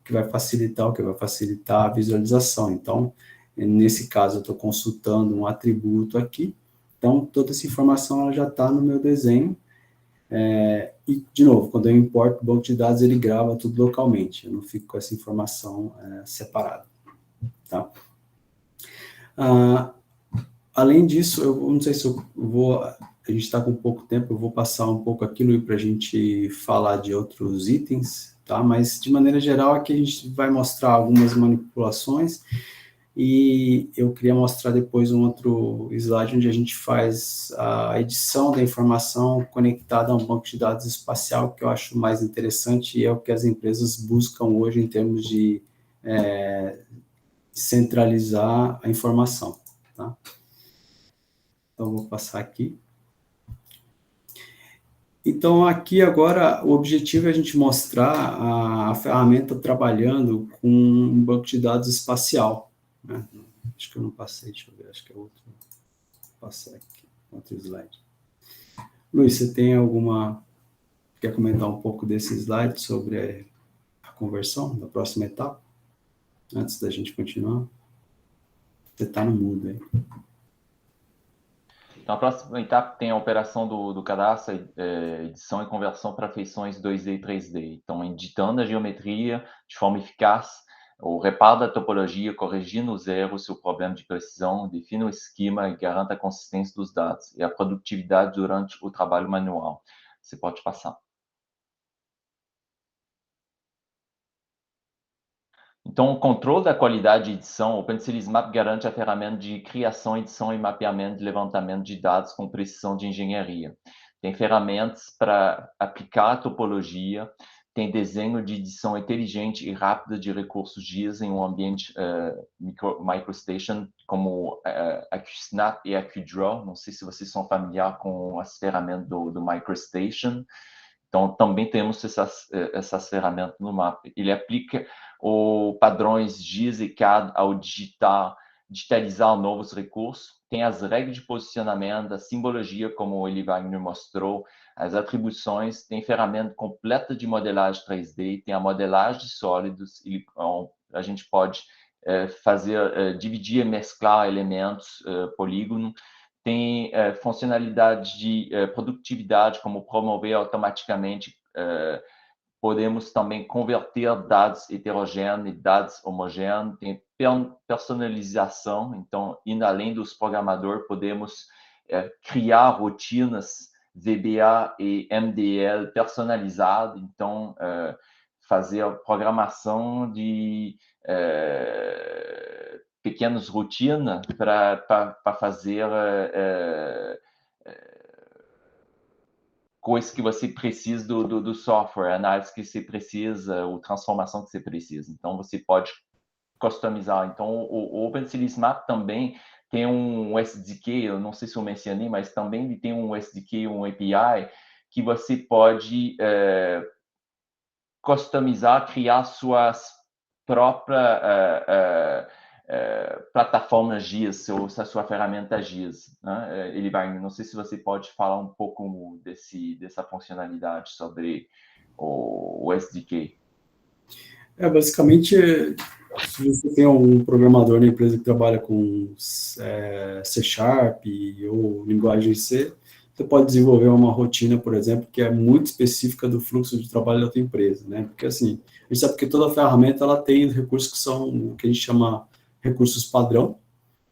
que vai facilitar a visualização. Então, nesse caso, eu estou consultando um atributo aqui, então, toda essa informação ela já está no meu desenho. E, de novo, quando eu importo o banco de dados, ele grava tudo localmente, eu não fico com essa informação separada, tá? Além disso, eu não sei se eu vou, a gente está com pouco tempo, eu vou passar um pouco aquilo para a gente falar de outros itens, tá? Mas, de maneira geral, aqui a gente vai mostrar algumas manipulações, e eu queria mostrar depois um outro slide onde a gente faz a edição da informação conectada a um banco de dados espacial, que eu acho mais interessante, e é o que as empresas buscam hoje em termos de centralizar a informação, tá? Então, vou passar aqui. Então, aqui agora, o objetivo é a gente mostrar a ferramenta trabalhando com um banco de dados espacial, né? Acho que eu não passei, deixa eu ver, acho que é outro. Vou passar aqui, outro slide. Luiz, você tem quer comentar um pouco desse slide sobre a conversão da próxima etapa? Antes da gente continuar? Você está no mudo aí. Então, a próxima etapa tem a operação do cadastro, edição e conversão para feições 2D e 3D. Então, editando a geometria de forma eficaz, o reparo da topologia, corrigindo os erros se o problema de precisão, define o esquema e garanta a consistência dos dados e a produtividade durante o trabalho manual. Você pode passar. Então, o controle da qualidade de edição, o OpenCitySmap garante a ferramenta de criação, edição e mapeamento de levantamento de dados com precisão de engenharia. Tem ferramentas para aplicar a topologia, tem desenho de edição inteligente e rápida de recursos GIS em um ambiente MicroStation, como AccuSnap e AccuDraw. Não sei se vocês são familiares com as ferramentas do MicroStation. Então, também temos essas ferramentas no mapa. Ele aplica os padrões GIS e CAD ao digitalizar novos recursos. Tem as regras de posicionamento, a simbologia, como o Eli Wagner mostrou, as atribuições, tem ferramenta completa de modelagem 3D, tem a modelagem de sólidos, a gente pode dividir e mesclar elementos, polígono. Tem funcionalidade de produtividade, como promover automaticamente. Podemos também converter dados heterogêneos em dados homogêneos. Tem personalização, então, indo além dos programadores, podemos criar rotinas VBA e MDL personalizado, então, fazer a programação de pequenas rotinas para fazer coisas que você precisa do software, análise que você precisa, ou transformação que você precisa. Então, você pode customizar. Então, o OpenCitySmap também tem um SDK, eu não sei se eu mencionei, mas também ele tem um SDK, um API, que você pode customizar, criar suas próprias plataformas GIS, ou a sua ferramenta GIS, né? Não sei se você pode falar um pouco dessa funcionalidade sobre o SDK. Basicamente, se você tem um programador na empresa que trabalha com C# ou linguagem C, você pode desenvolver uma rotina, por exemplo, que é muito específica do fluxo de trabalho da tua empresa, né? Porque, assim, a gente sabe que toda ferramenta, ela tem recursos que são o que a gente chama recursos padrão,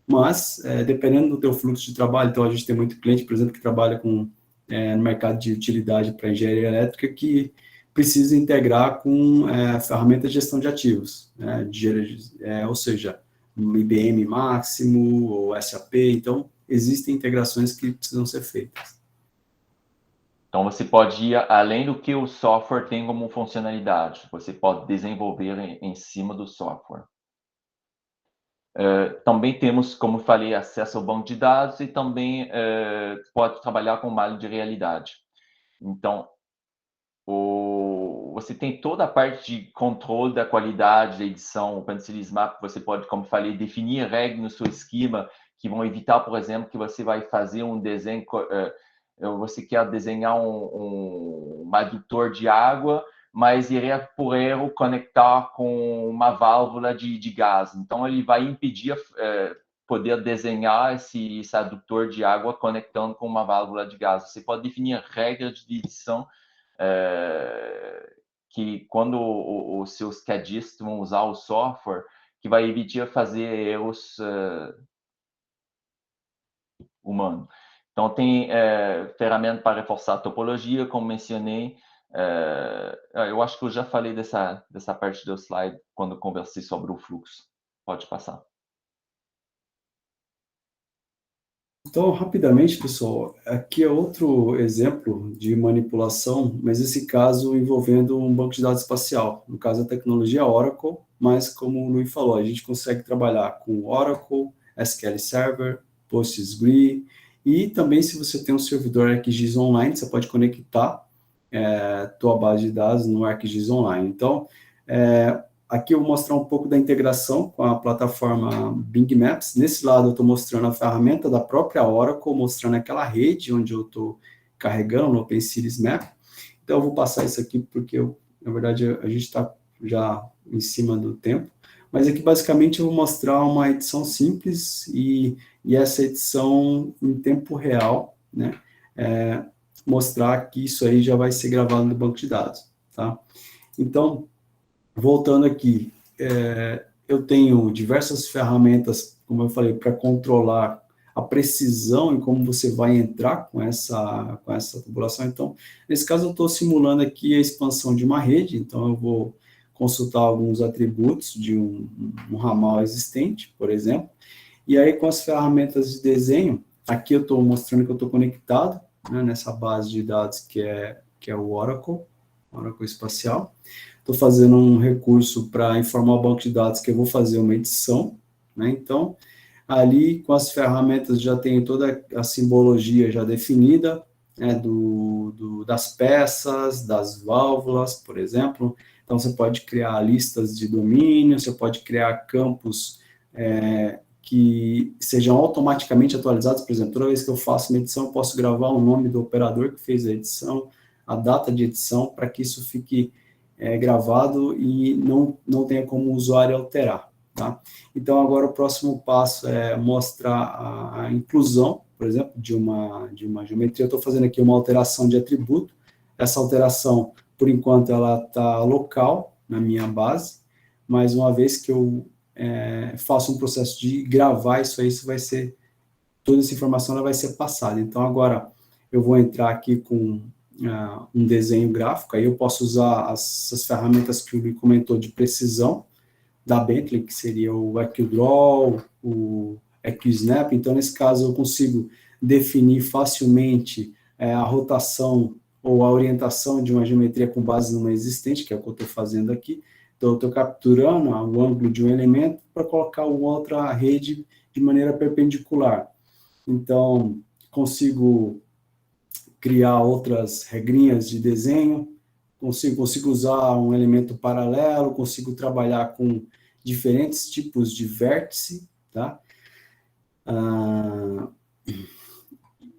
mas, dependendo do teu fluxo de trabalho, então a gente tem muito cliente, por exemplo, que trabalha no mercado de utilidade para engenharia elétrica, que precisa integrar com ferramentas de gestão de ativos, né? Ou seja, IBM Máximo ou SAP. Então, existem integrações que precisam ser feitas. Então, você pode ir além do que o software tem como funcionalidade. Você pode desenvolver em cima do software. Também temos, como falei, acesso ao banco de dados e também pode trabalhar com malha de realidade. Então, você tem toda a parte de controle da qualidade da edição. O Pencilis Map, você pode, como falei, definir regras no seu esquema que vão evitar, por exemplo, que você vai fazer um desenho, você quer desenhar um adutor de água, mas iria, por erro, conectar com uma válvula de gás. Então, ele vai impedir poder desenhar esse adutor de água conectando com uma válvula de gás. Você pode definir regras de edição que quando os seus CADistas vão usar o software, que vai evitar fazer erros humanos. Então, tem ferramenta para reforçar a topologia, como mencionei. Eu acho que eu já falei dessa parte do slide quando eu conversei sobre o fluxo. Pode passar. Então, rapidamente, pessoal, aqui é outro exemplo de manipulação, mas esse caso envolvendo um banco de dados espacial, no caso a tecnologia Oracle, mas como o Luiz falou, a gente consegue trabalhar com Oracle, SQL Server, PostgreSQL, e também se você tem um servidor ArcGIS Online, você pode conectar tua base de dados no ArcGIS Online. Então, aqui eu vou mostrar um pouco da integração com a plataforma Bing Maps. Nesse lado eu estou mostrando a ferramenta da própria Oracle, mostrando aquela rede onde eu estou carregando no OpenCities Map. Então eu vou passar isso aqui porque, na verdade, a gente está já em cima do tempo. Mas aqui basicamente eu vou mostrar uma edição simples e essa edição em tempo real, né? Mostrar que isso aí já vai ser gravado no banco de dados, tá? Então, voltando aqui, eu tenho diversas ferramentas, como eu falei, para controlar a precisão e como você vai entrar com essa tabulação. Então, nesse caso, eu estou simulando aqui a expansão de uma rede, então eu vou consultar alguns atributos de um ramal existente, por exemplo, e aí com as ferramentas de desenho, aqui eu estou mostrando que eu estou conectado, né, nessa base de dados que é o Oracle Espacial. Estou fazendo um recurso para informar o banco de dados que eu vou fazer uma edição, né? Então, ali com as ferramentas já tenho toda a simbologia já definida, né, das peças, das válvulas, por exemplo. Então, você pode criar listas de domínio, você pode criar campos que sejam automaticamente atualizados. Por exemplo, toda vez que eu faço uma edição, eu posso gravar o nome do operador que fez a edição, a data de edição, para que isso fique gravado e não tenha como o usuário alterar, tá? Então, agora o próximo passo é mostrar a inclusão, por exemplo, de uma geometria. Eu estou fazendo aqui uma alteração de atributo. Essa alteração, por enquanto, ela está local na minha base, mas uma vez que eu faço um processo de gravar isso aí, toda essa informação ela vai ser passada. Então, agora eu vou entrar aqui com um desenho gráfico, aí eu posso usar essas ferramentas que o Luiz comentou de precisão da Bentley, que seria o ArcDraw, o ArcSnap. Então, nesse caso, eu consigo definir facilmente a rotação ou a orientação de uma geometria com base numa existente, que é o que eu estou fazendo aqui. Então, eu estou capturando o ângulo de um elemento para colocar uma outra rede de maneira perpendicular. Então, consigo criar outras regrinhas de desenho, consigo usar um elemento paralelo, consigo trabalhar com diferentes tipos de vértice, tá?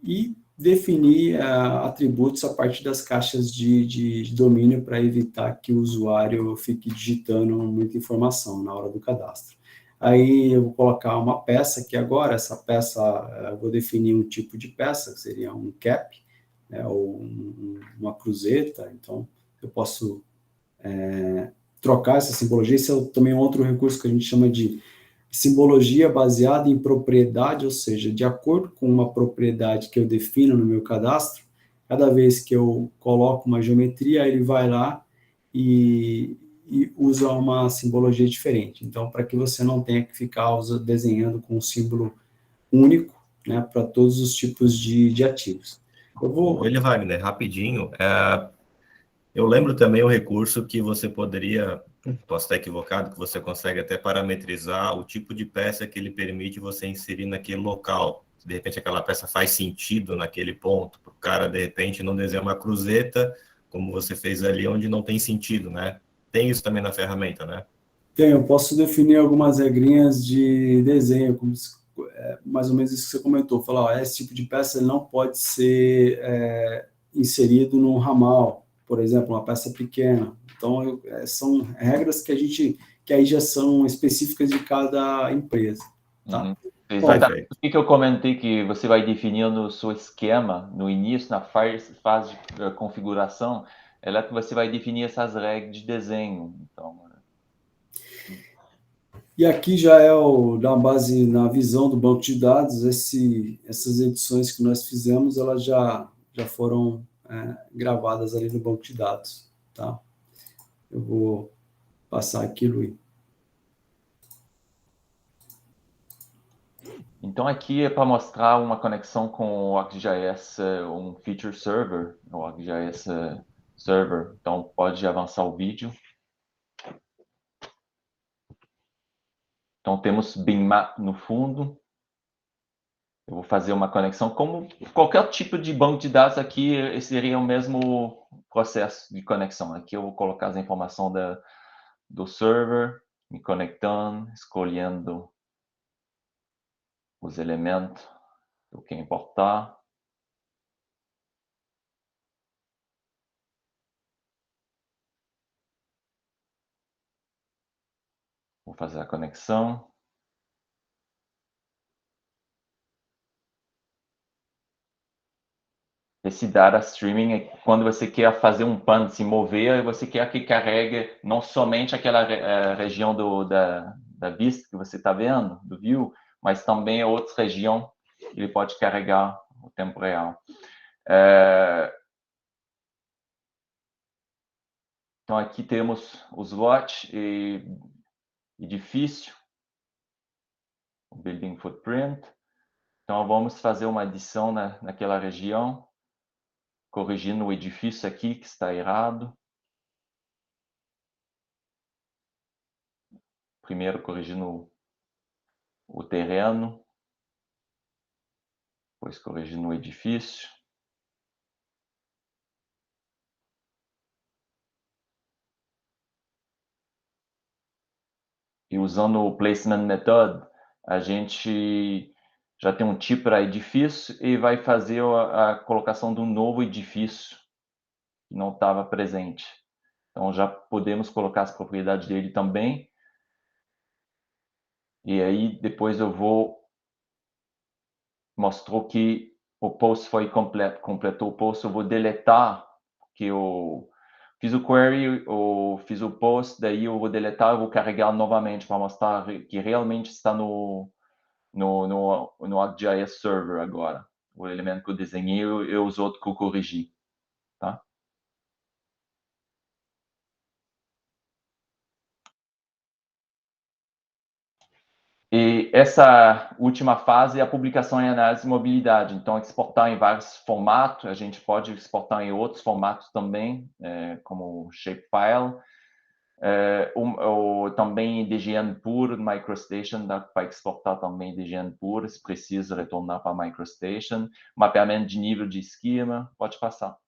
E definir atributos a partir das caixas de domínio para evitar que o usuário fique digitando muita informação na hora do cadastro. Aí eu vou colocar uma peça aqui agora, essa peça, eu vou definir um tipo de peça, que seria um cap, ou uma cruzeta. Então eu posso trocar essa simbologia. Esse é também outro recurso que a gente chama de simbologia baseada em propriedade, ou seja, de acordo com uma propriedade que eu defino no meu cadastro, cada vez que eu coloco uma geometria, ele vai lá e usa uma simbologia diferente. Então, para que você não tenha que ficar desenhando com um símbolo único, né, para todos os tipos de ativos. Ele, Wagner, rapidinho, eu lembro também o recurso que você poderia, posso estar equivocado, que você consegue até parametrizar o tipo de peça que ele permite você inserir naquele local. De repente aquela peça faz sentido naquele ponto, para o cara, de repente, não desenhar uma cruzeta, como você fez ali, onde não tem sentido, né? Tem isso também na ferramenta, né? Tem, eu posso definir algumas regrinhas de desenho, como mais ou menos isso que você comentou, falar, ó, esse tipo de peça ele não pode ser inserido num ramal, por exemplo, uma peça pequena. Então, são regras que aí já são específicas de cada empresa, tá? Exatamente. O que eu comentei que você vai definir no seu esquema, no início, na fase de configuração, é lá que você vai definir essas regras de desenho. Então, e aqui já é na base, na visão do banco de dados, essas edições que nós fizemos, elas já foram gravadas ali no banco de dados, tá? Eu vou passar aqui, Luiz. Então, aqui é para mostrar uma conexão com o ArcGIS, um feature server, o ArcGIS server. Então, pode avançar o vídeo. Então, temos BIMAP no fundo. Eu vou fazer uma conexão. Como qualquer tipo de banco de dados aqui, seria o mesmo processo de conexão. Aqui eu vou colocar as informações do server, me conectando, escolhendo os elementos que eu quero importar. Vou fazer a conexão. Esse data streaming é quando você quer fazer um pan se mover, você quer que carregue não somente aquela região da vista que você está vendo, do view, mas também a outra região que ele pode carregar no tempo real. Então, aqui temos os lotes e edifício, o building footprint. Então, vamos fazer uma adição naquela região, corrigindo o edifício aqui que está errado. Primeiro, corrigindo o terreno, depois corrigindo o edifício. E usando o Placement Method, a gente já tem um tipo para edifício e vai fazer a colocação de um novo edifício que não estava presente. Então, já podemos colocar as propriedades dele também. E aí, depois eu vou mostrar que o post foi completou o post. Eu vou deletar, que eu fiz o query, ou fiz o post, daí eu vou deletar, eu vou carregar novamente para mostrar que realmente está no ArcGIS Server agora. O elemento que eu desenhei e os outros que eu corrigi. Tá? E essa última fase é a publicação e análise de mobilidade. Então, exportar em vários formatos. A gente pode exportar em outros formatos também, como shapefile. Também DGN puro, MicroStation, dá para exportar também DGN puro, se precisa retornar para MicroStation. Mapeamento de nível de esquema, pode passar.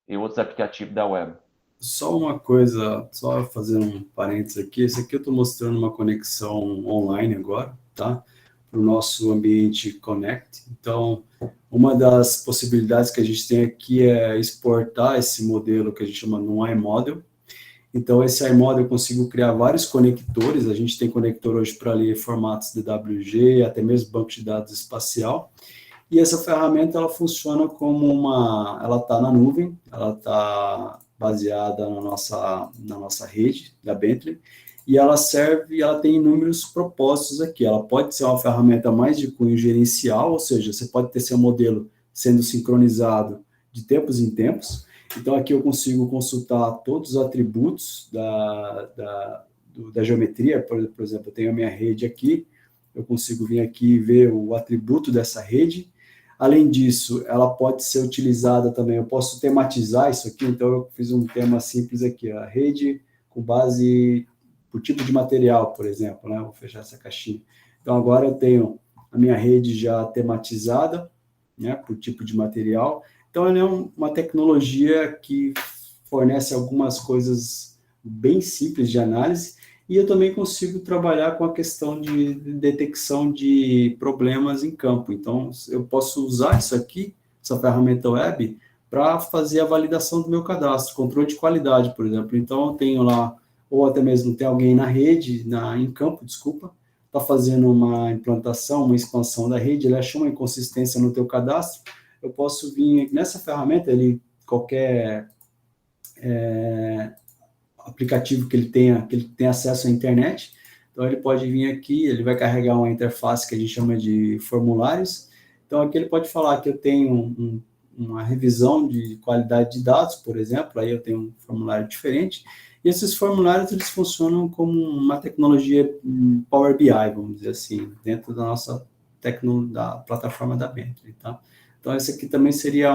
E outros aplicativos da web. Só uma coisa, só fazendo um parênteses aqui, esse aqui eu estou mostrando uma conexão online agora, tá? Para o nosso ambiente Connect. Então, uma das possibilidades que a gente tem aqui é exportar esse modelo que a gente chama de iModel. Então, esse iModel eu consigo criar vários conectores, a gente tem conector hoje para ler formatos DWG, até mesmo banco de dados espacial. E essa ferramenta, ela funciona como ela está na nuvem, ela está baseada na nossa rede da Bentley, e ela tem inúmeros propósitos aqui. Ela pode ser uma ferramenta mais de cunho gerencial, ou seja, você pode ter seu modelo sendo sincronizado de tempos em tempos. Então, aqui eu consigo consultar todos os atributos da geometria. Por exemplo, eu tenho a minha rede aqui, eu consigo vir aqui e ver o atributo dessa rede. Além disso, ela pode ser utilizada também, eu posso tematizar isso aqui, então eu fiz um tema simples aqui, a rede com base por tipo de material, por exemplo, né? Vou fechar essa caixinha. Então, agora eu tenho a minha rede já tematizada, né, por tipo de material. Então, ela é uma tecnologia que fornece algumas coisas bem simples de análise, e eu também consigo trabalhar com a questão de detecção de problemas em campo. Então, eu posso usar isso aqui, essa ferramenta web, para fazer a validação do meu cadastro, controle de qualidade, por exemplo. Então, eu tenho lá, ou até mesmo tem alguém na rede, em campo, desculpa, está fazendo uma implantação, uma expansão da rede, ele achou uma inconsistência no teu cadastro, eu posso vir nessa ferramenta, qualquer aplicativo que ele tenha acesso à internet, então ele pode vir aqui, ele vai carregar uma interface que a gente chama de formulários, então aqui ele pode falar que eu tenho uma revisão de qualidade de dados, por exemplo, aí eu tenho um formulário diferente, e esses formulários, eles funcionam como uma tecnologia Power BI, vamos dizer assim, dentro da nossa da plataforma da Bentley, tá? Então, esse aqui também seria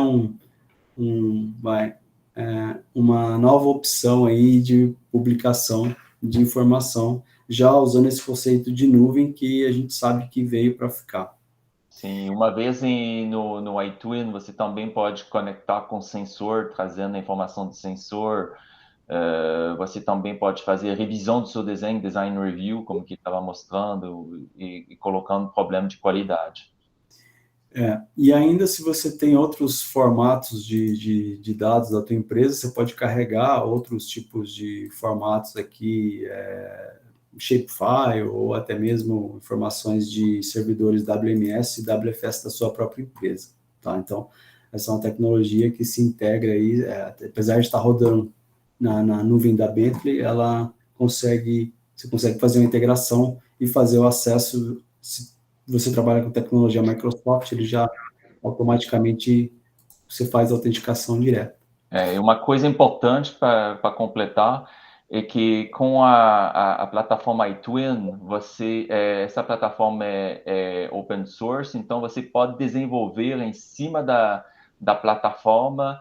uma nova opção aí de publicação de informação, já usando esse conceito de nuvem que a gente sabe que veio para ficar. Sim, uma vez no iTwin, você também pode conectar com o sensor, trazendo a informação do sensor. Você também pode fazer a revisão do seu desenho, design review, como que estava mostrando, e colocando problema de qualidade. E ainda se você tem outros formatos de dados da tua empresa, você pode carregar outros tipos de formatos aqui, shapefile, ou até mesmo informações de servidores WMS e WFS da sua própria empresa, tá? Então, essa é uma tecnologia que se integra aí, apesar de estar rodando na nuvem da Bentley, você consegue fazer uma integração e fazer o acesso. Se você trabalha com tecnologia Microsoft, ele já automaticamente você faz a autenticação direta. E uma coisa importante para completar é que com a plataforma iTwin, essa plataforma é open source, então você pode desenvolver em cima da plataforma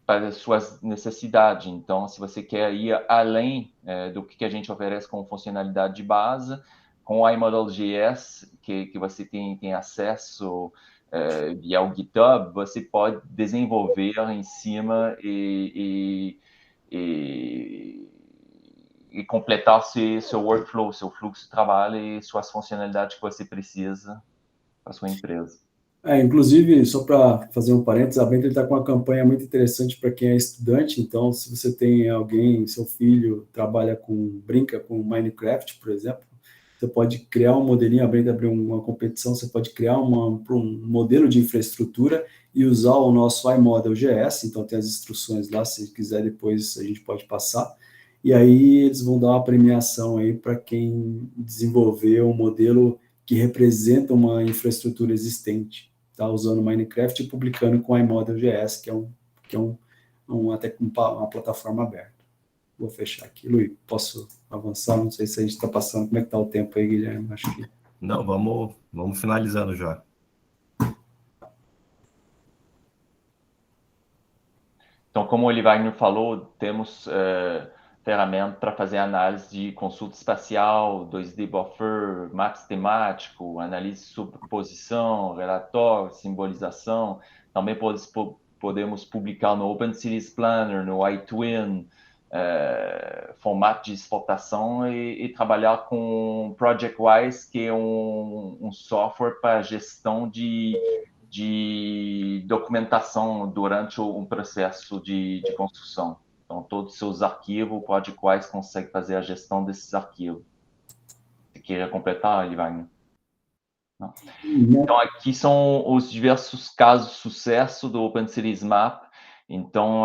para as suas necessidades. Então, se você quer ir além do que a gente oferece como funcionalidade de base, com o iModel.js, que você tem acesso via o GitHub, você pode desenvolver em cima e completar seu workflow, seu fluxo de trabalho e suas funcionalidades que você precisa para a sua empresa. Inclusive, só para fazer um parênteses, a Bentley está com uma campanha muito interessante para quem é estudante, então, se você tem alguém, seu filho brinca com Minecraft, por exemplo, você pode criar um modelinho, a Bentley abriu uma competição, você pode criar um modelo de infraestrutura e usar o nosso iModel.js, então tem as instruções lá, se quiser depois a gente pode passar, e aí eles vão dar uma premiação aí para quem desenvolver um modelo que representa uma infraestrutura existente, tá? Usando Minecraft e publicando com iModel.js, que é uma plataforma aberta. Vou fechar aqui. Luiz, posso avançar? Não sei se a gente está passando. Como é que está o tempo aí, Guilherme? Acho que... Não, vamos finalizando já. Então, como o Olivagnio falou, temos ferramenta para fazer análise de consulta espacial, 2D buffer, maps temático, análise de superposição, relatório, simbolização. Também podemos publicar no OpenCities Planner, no iTwin, formato de exportação e trabalhar com ProjectWise, que é um software para gestão de documentação durante um processo de construção. Então, todos os seus arquivos, o ProjectWise consegue fazer a gestão desses arquivos. Você queria completar, Livagno? Não. Então, aqui são os diversos casos de sucesso do OpenCitiesMap. Então,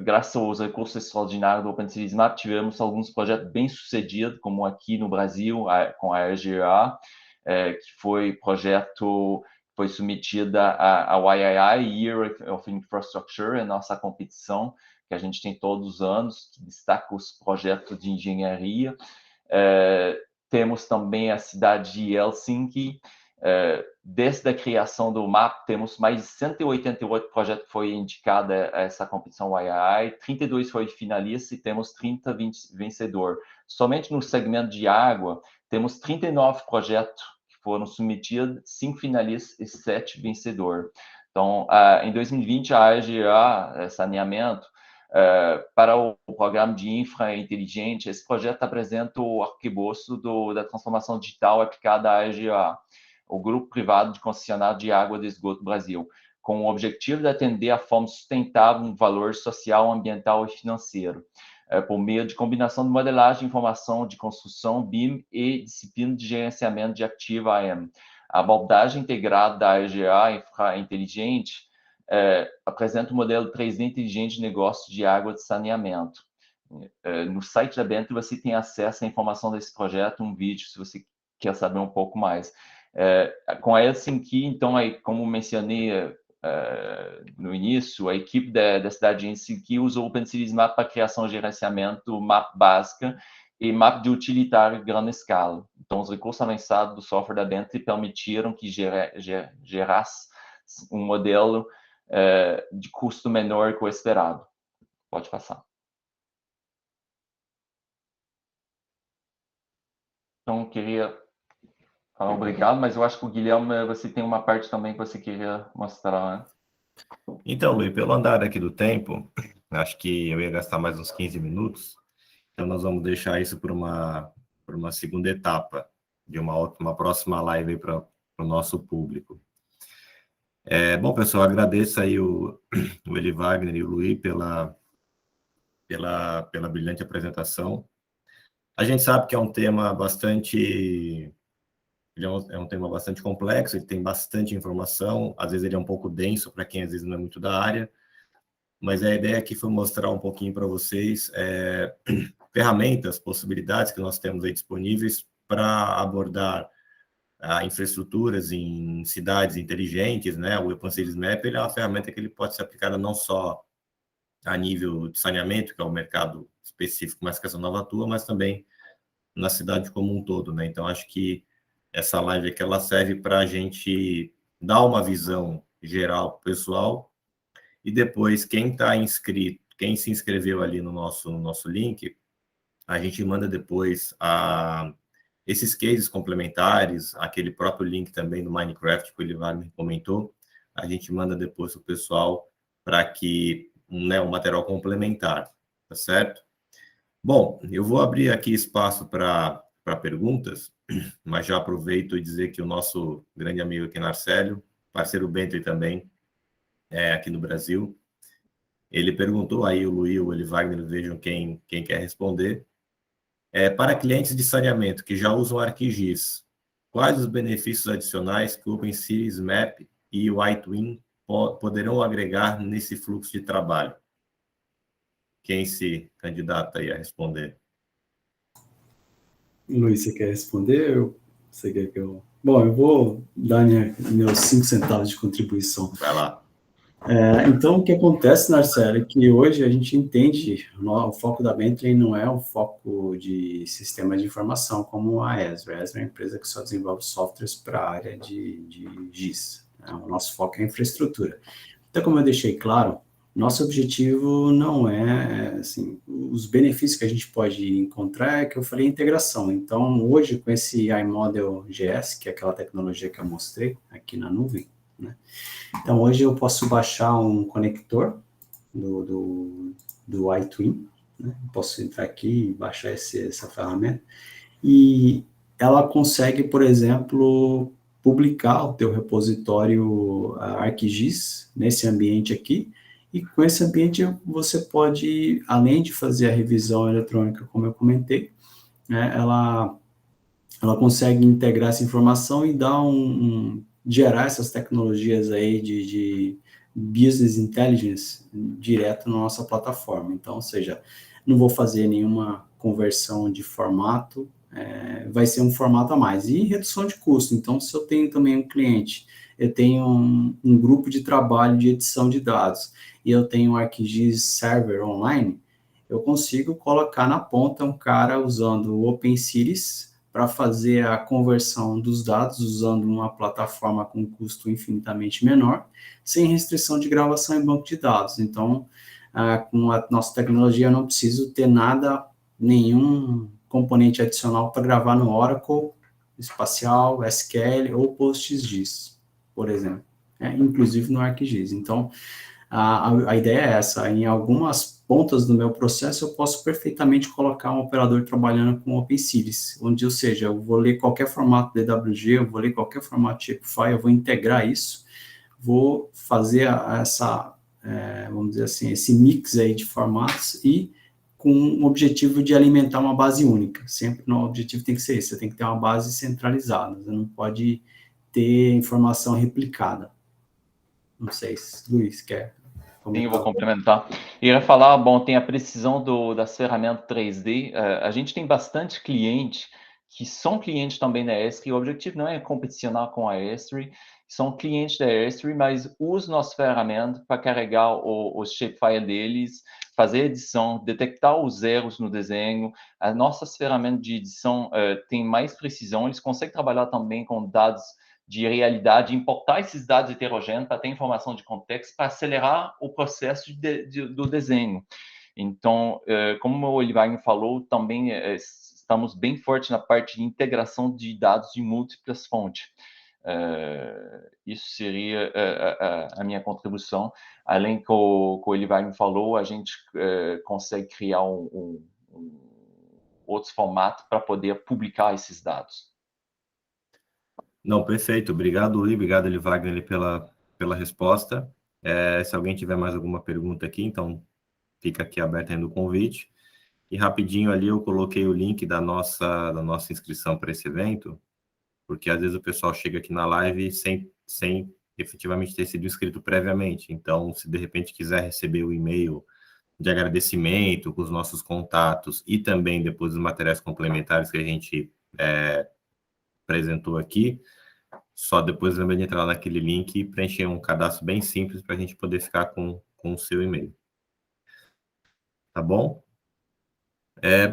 graças aos recursos extraordinários do OpenCitiesMap, tivemos alguns projetos bem-sucedidos, como aqui no Brasil, com a RGA, que foi submetida ao III, Year of Infrastructure, a nossa competição, que a gente tem todos os anos, que destaca os projetos de engenharia. Temos também a cidade de Helsinki. Desde a criação do MAP, temos mais de 188 projetos que foram indicados a essa competição YII, 32 foram finalistas e temos 30 vencedores. Somente no segmento de água, temos 39 projetos que foram submetidos, 5 finalistas e 7 vencedores. Então, em 2020, a AGA, saneamento, para o programa de infra inteligente, esse projeto apresenta o arcabouço da transformação digital aplicada à AGA, o Grupo Privado de Concessionário de Água de Esgoto Brasil, com o objetivo de atender a forma sustentável um valor social, ambiental e financeiro, por meio de combinação de modelagem, informação de construção, BIM e disciplina de gerenciamento de ativo AM. A abordagem integrada da AGA Infra Inteligente apresenta um modelo 3D inteligente de negócio de água de saneamento. No site da Bentley você tem acesso à informação desse projeto, um vídeo, se você quer saber um pouco mais. Com a Helsinki, então, como mencionei no início, a equipe da cidade de Helsinki usou o OpenCities Map para a criação e gerenciamento map básica e map de utilitário em grande escala. Então, os recursos avançados do software da Bentley permitiram que gerasse um modelo de custo menor que o esperado. Pode passar. Então, queria falar obrigado, mas eu acho que o Guilherme, você tem uma parte também que você queria mostrar, né? Então, Luiz, pelo andar aqui do tempo, acho que eu ia gastar mais uns 15 minutos, então nós vamos deixar isso por uma segunda etapa, de uma próxima live para o nosso público. Bom, pessoal, agradeço aí o Eli Wagner e o Luiz pela brilhante apresentação. A gente sabe que é um tema bastante... é um tema bastante complexo, ele tem bastante informação, às vezes ele é um pouco denso para quem às vezes não é muito da área, mas a ideia aqui foi mostrar um pouquinho para vocês ferramentas, possibilidades que nós temos aí disponíveis para abordar infraestruturas em cidades inteligentes, né? O OpenCities Map ele é uma ferramenta que ele pode ser aplicada não só a nível de saneamento, que é o mercado específico mais que essa nova atua, mas também na cidade como um todo, né? Então, acho que essa live aqui, ela serve para a gente dar uma visão geral para o pessoal e depois, quem está inscrito, quem se inscreveu ali no nosso link, a gente manda depois esses cases complementares, aquele próprio link também do Minecraft que o Elivar comentou, a gente manda depois para o pessoal para que, né, um material complementar, tá certo? Bom, eu vou abrir aqui espaço para perguntas, mas já aproveito e dizer que o nosso grande amigo aqui, Narcélio, parceiro Bentley também, aqui no Brasil, ele perguntou aí, o Luiz, o Eli Wagner, vejam quem quer responder. Para clientes de saneamento que já usam ArcGIS, quais os benefícios adicionais que o OpenCities Map e o iTwin poderão agregar nesse fluxo de trabalho? Quem se candidata aí a responder? Luiz, você quer responder? Você quer que eu... Bom, eu vou dar meus 5 centavos de contribuição. Vai lá. Então, o que acontece, Narcélio, é que hoje a gente entende, o foco da Bentley não é o foco de sistema de informação como a Ezra. A Ezra é uma empresa que só desenvolve softwares para a área de GIS. Né? O nosso foco é a infraestrutura. Então, como eu deixei claro, nosso objetivo não é, assim, os benefícios que a gente pode encontrar é que eu falei integração. Então, hoje, com esse iModel GS, que é aquela tecnologia que eu mostrei aqui na nuvem, né? Então, hoje eu posso baixar um conector do iTwin, né? Posso entrar aqui e baixar essa ferramenta, e ela consegue, por exemplo, publicar o teu repositório ArcGIS nesse ambiente aqui, e com esse ambiente você pode, além de fazer a revisão eletrônica, como eu comentei, né, ela consegue integrar essa informação e dar gerar essas tecnologias aí de business intelligence direto na nossa plataforma. Então, ou seja, não vou fazer nenhuma conversão de formato, vai ser um formato a mais. E redução de custo. Então, se eu tenho também um cliente, eu tenho um grupo de trabalho de edição de dados, e eu tenho um ArcGIS Server online, eu consigo colocar na ponta um cara usando o OpenCities para fazer a conversão dos dados usando uma plataforma com custo infinitamente menor, sem restrição de gravação em banco de dados. Então, com a nossa tecnologia, eu não preciso ter nenhum componente adicional para gravar no Oracle, Espacial, SQL ou PostGIS, por exemplo, inclusive no ArcGIS. Então, a ideia é essa: em algumas pontas do meu processo, eu posso perfeitamente colocar um operador trabalhando com OpenCities, onde, ou seja, eu vou ler qualquer formato DWG, eu vou ler qualquer formato Shapefile, eu vou integrar isso, vou fazer vamos dizer assim, esse mix aí de formatos e com o objetivo de alimentar uma base única. Sempre o objetivo tem que ser esse: você tem que ter uma base centralizada, você não pode ter informação replicada. Não sei se Luiz quer comentar. Sim, eu vou complementar. Eu ia falar, bom, tem a precisão das ferramentas 3D. A gente tem bastante cliente que são clientes também da Esri. O objetivo não é competicionar com a Esri, são clientes da Esri, mas usam nossas ferramentas para carregar os shapefile deles, fazer edição, detectar os erros no desenho. As nossas ferramentas de edição têm mais precisão, eles conseguem trabalhar também com dados de realidade, importar esses dados heterogêneos para ter informação de contexto, para acelerar o processo do desenho. Então, como o Olivain falou, também estamos bem fortes na parte de integração de dados de múltiplas fontes. Isso seria a minha contribuição. Além que o Olivain falou, a gente consegue criar outros formatos para poder publicar esses dados. Não, perfeito. Obrigado, Luiz. Obrigado, Wagner, pela resposta. Se alguém tiver mais alguma pergunta aqui, então fica aqui aberto ainda o convite. E rapidinho ali eu coloquei o link da nossa inscrição para esse evento, porque às vezes o pessoal chega aqui na live sem efetivamente ter sido inscrito previamente. Então, se de repente quiser receber o e-mail de agradecimento com os nossos contatos e também depois os materiais complementares que a gente apresentou aqui, só depois lembra de entrar naquele link e preencher um cadastro bem simples para a gente poder ficar com o seu e-mail. Tá bom?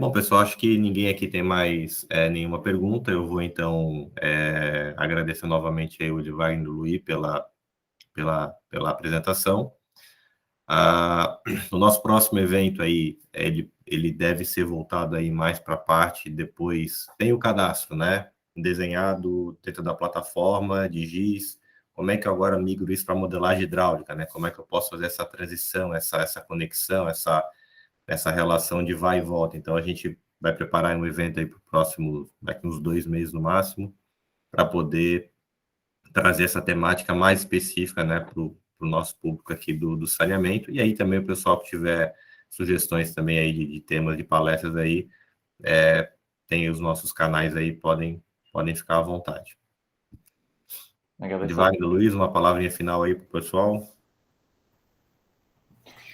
Bom, pessoal, acho que ninguém aqui tem mais nenhuma pergunta. Eu vou, então, agradecer novamente aí o Wagner e o Luiz pela apresentação. O nosso próximo evento aí, ele deve ser voltado aí mais para a parte, depois tem o cadastro, né? Desenhado dentro da plataforma de GIS, como é que eu agora migro isso para modelagem hidráulica, né? Como é que eu posso fazer essa transição, essa conexão, essa relação de vai e volta. Então, a gente vai preparar um evento aí para o próximo, daqui uns 2 meses no máximo, para poder trazer essa temática mais específica, né, para o nosso público aqui do saneamento. E aí também o pessoal que tiver sugestões também aí de temas de palestras aí, tem os nossos canais aí, podem ficar à vontade. Wagner, Luiz, uma palavrinha final aí para o pessoal.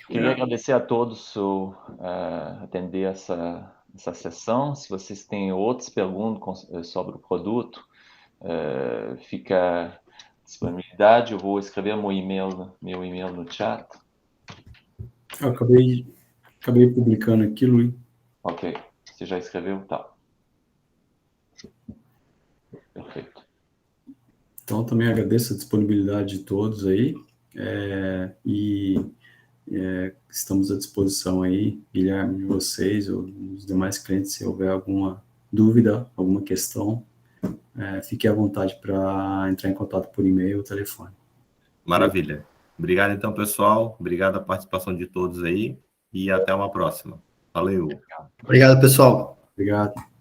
Queria agradecer a todos por atender essa sessão. Se vocês têm outras perguntas sobre o produto, fica à disponibilidade. Eu vou escrever meu e-mail no chat. Eu acabei publicando aqui, Luiz. Ok. Você já escreveu? Tá. Perfeito. Então, também agradeço a disponibilidade de todos aí. Estamos à disposição aí, Guilherme, de vocês ou dos demais clientes, se houver alguma dúvida, alguma questão, fique à vontade para entrar em contato por e-mail ou telefone. Maravilha. Obrigado, então, pessoal. Obrigado a participação de todos aí e até uma próxima. Valeu. Obrigado, pessoal. Obrigado.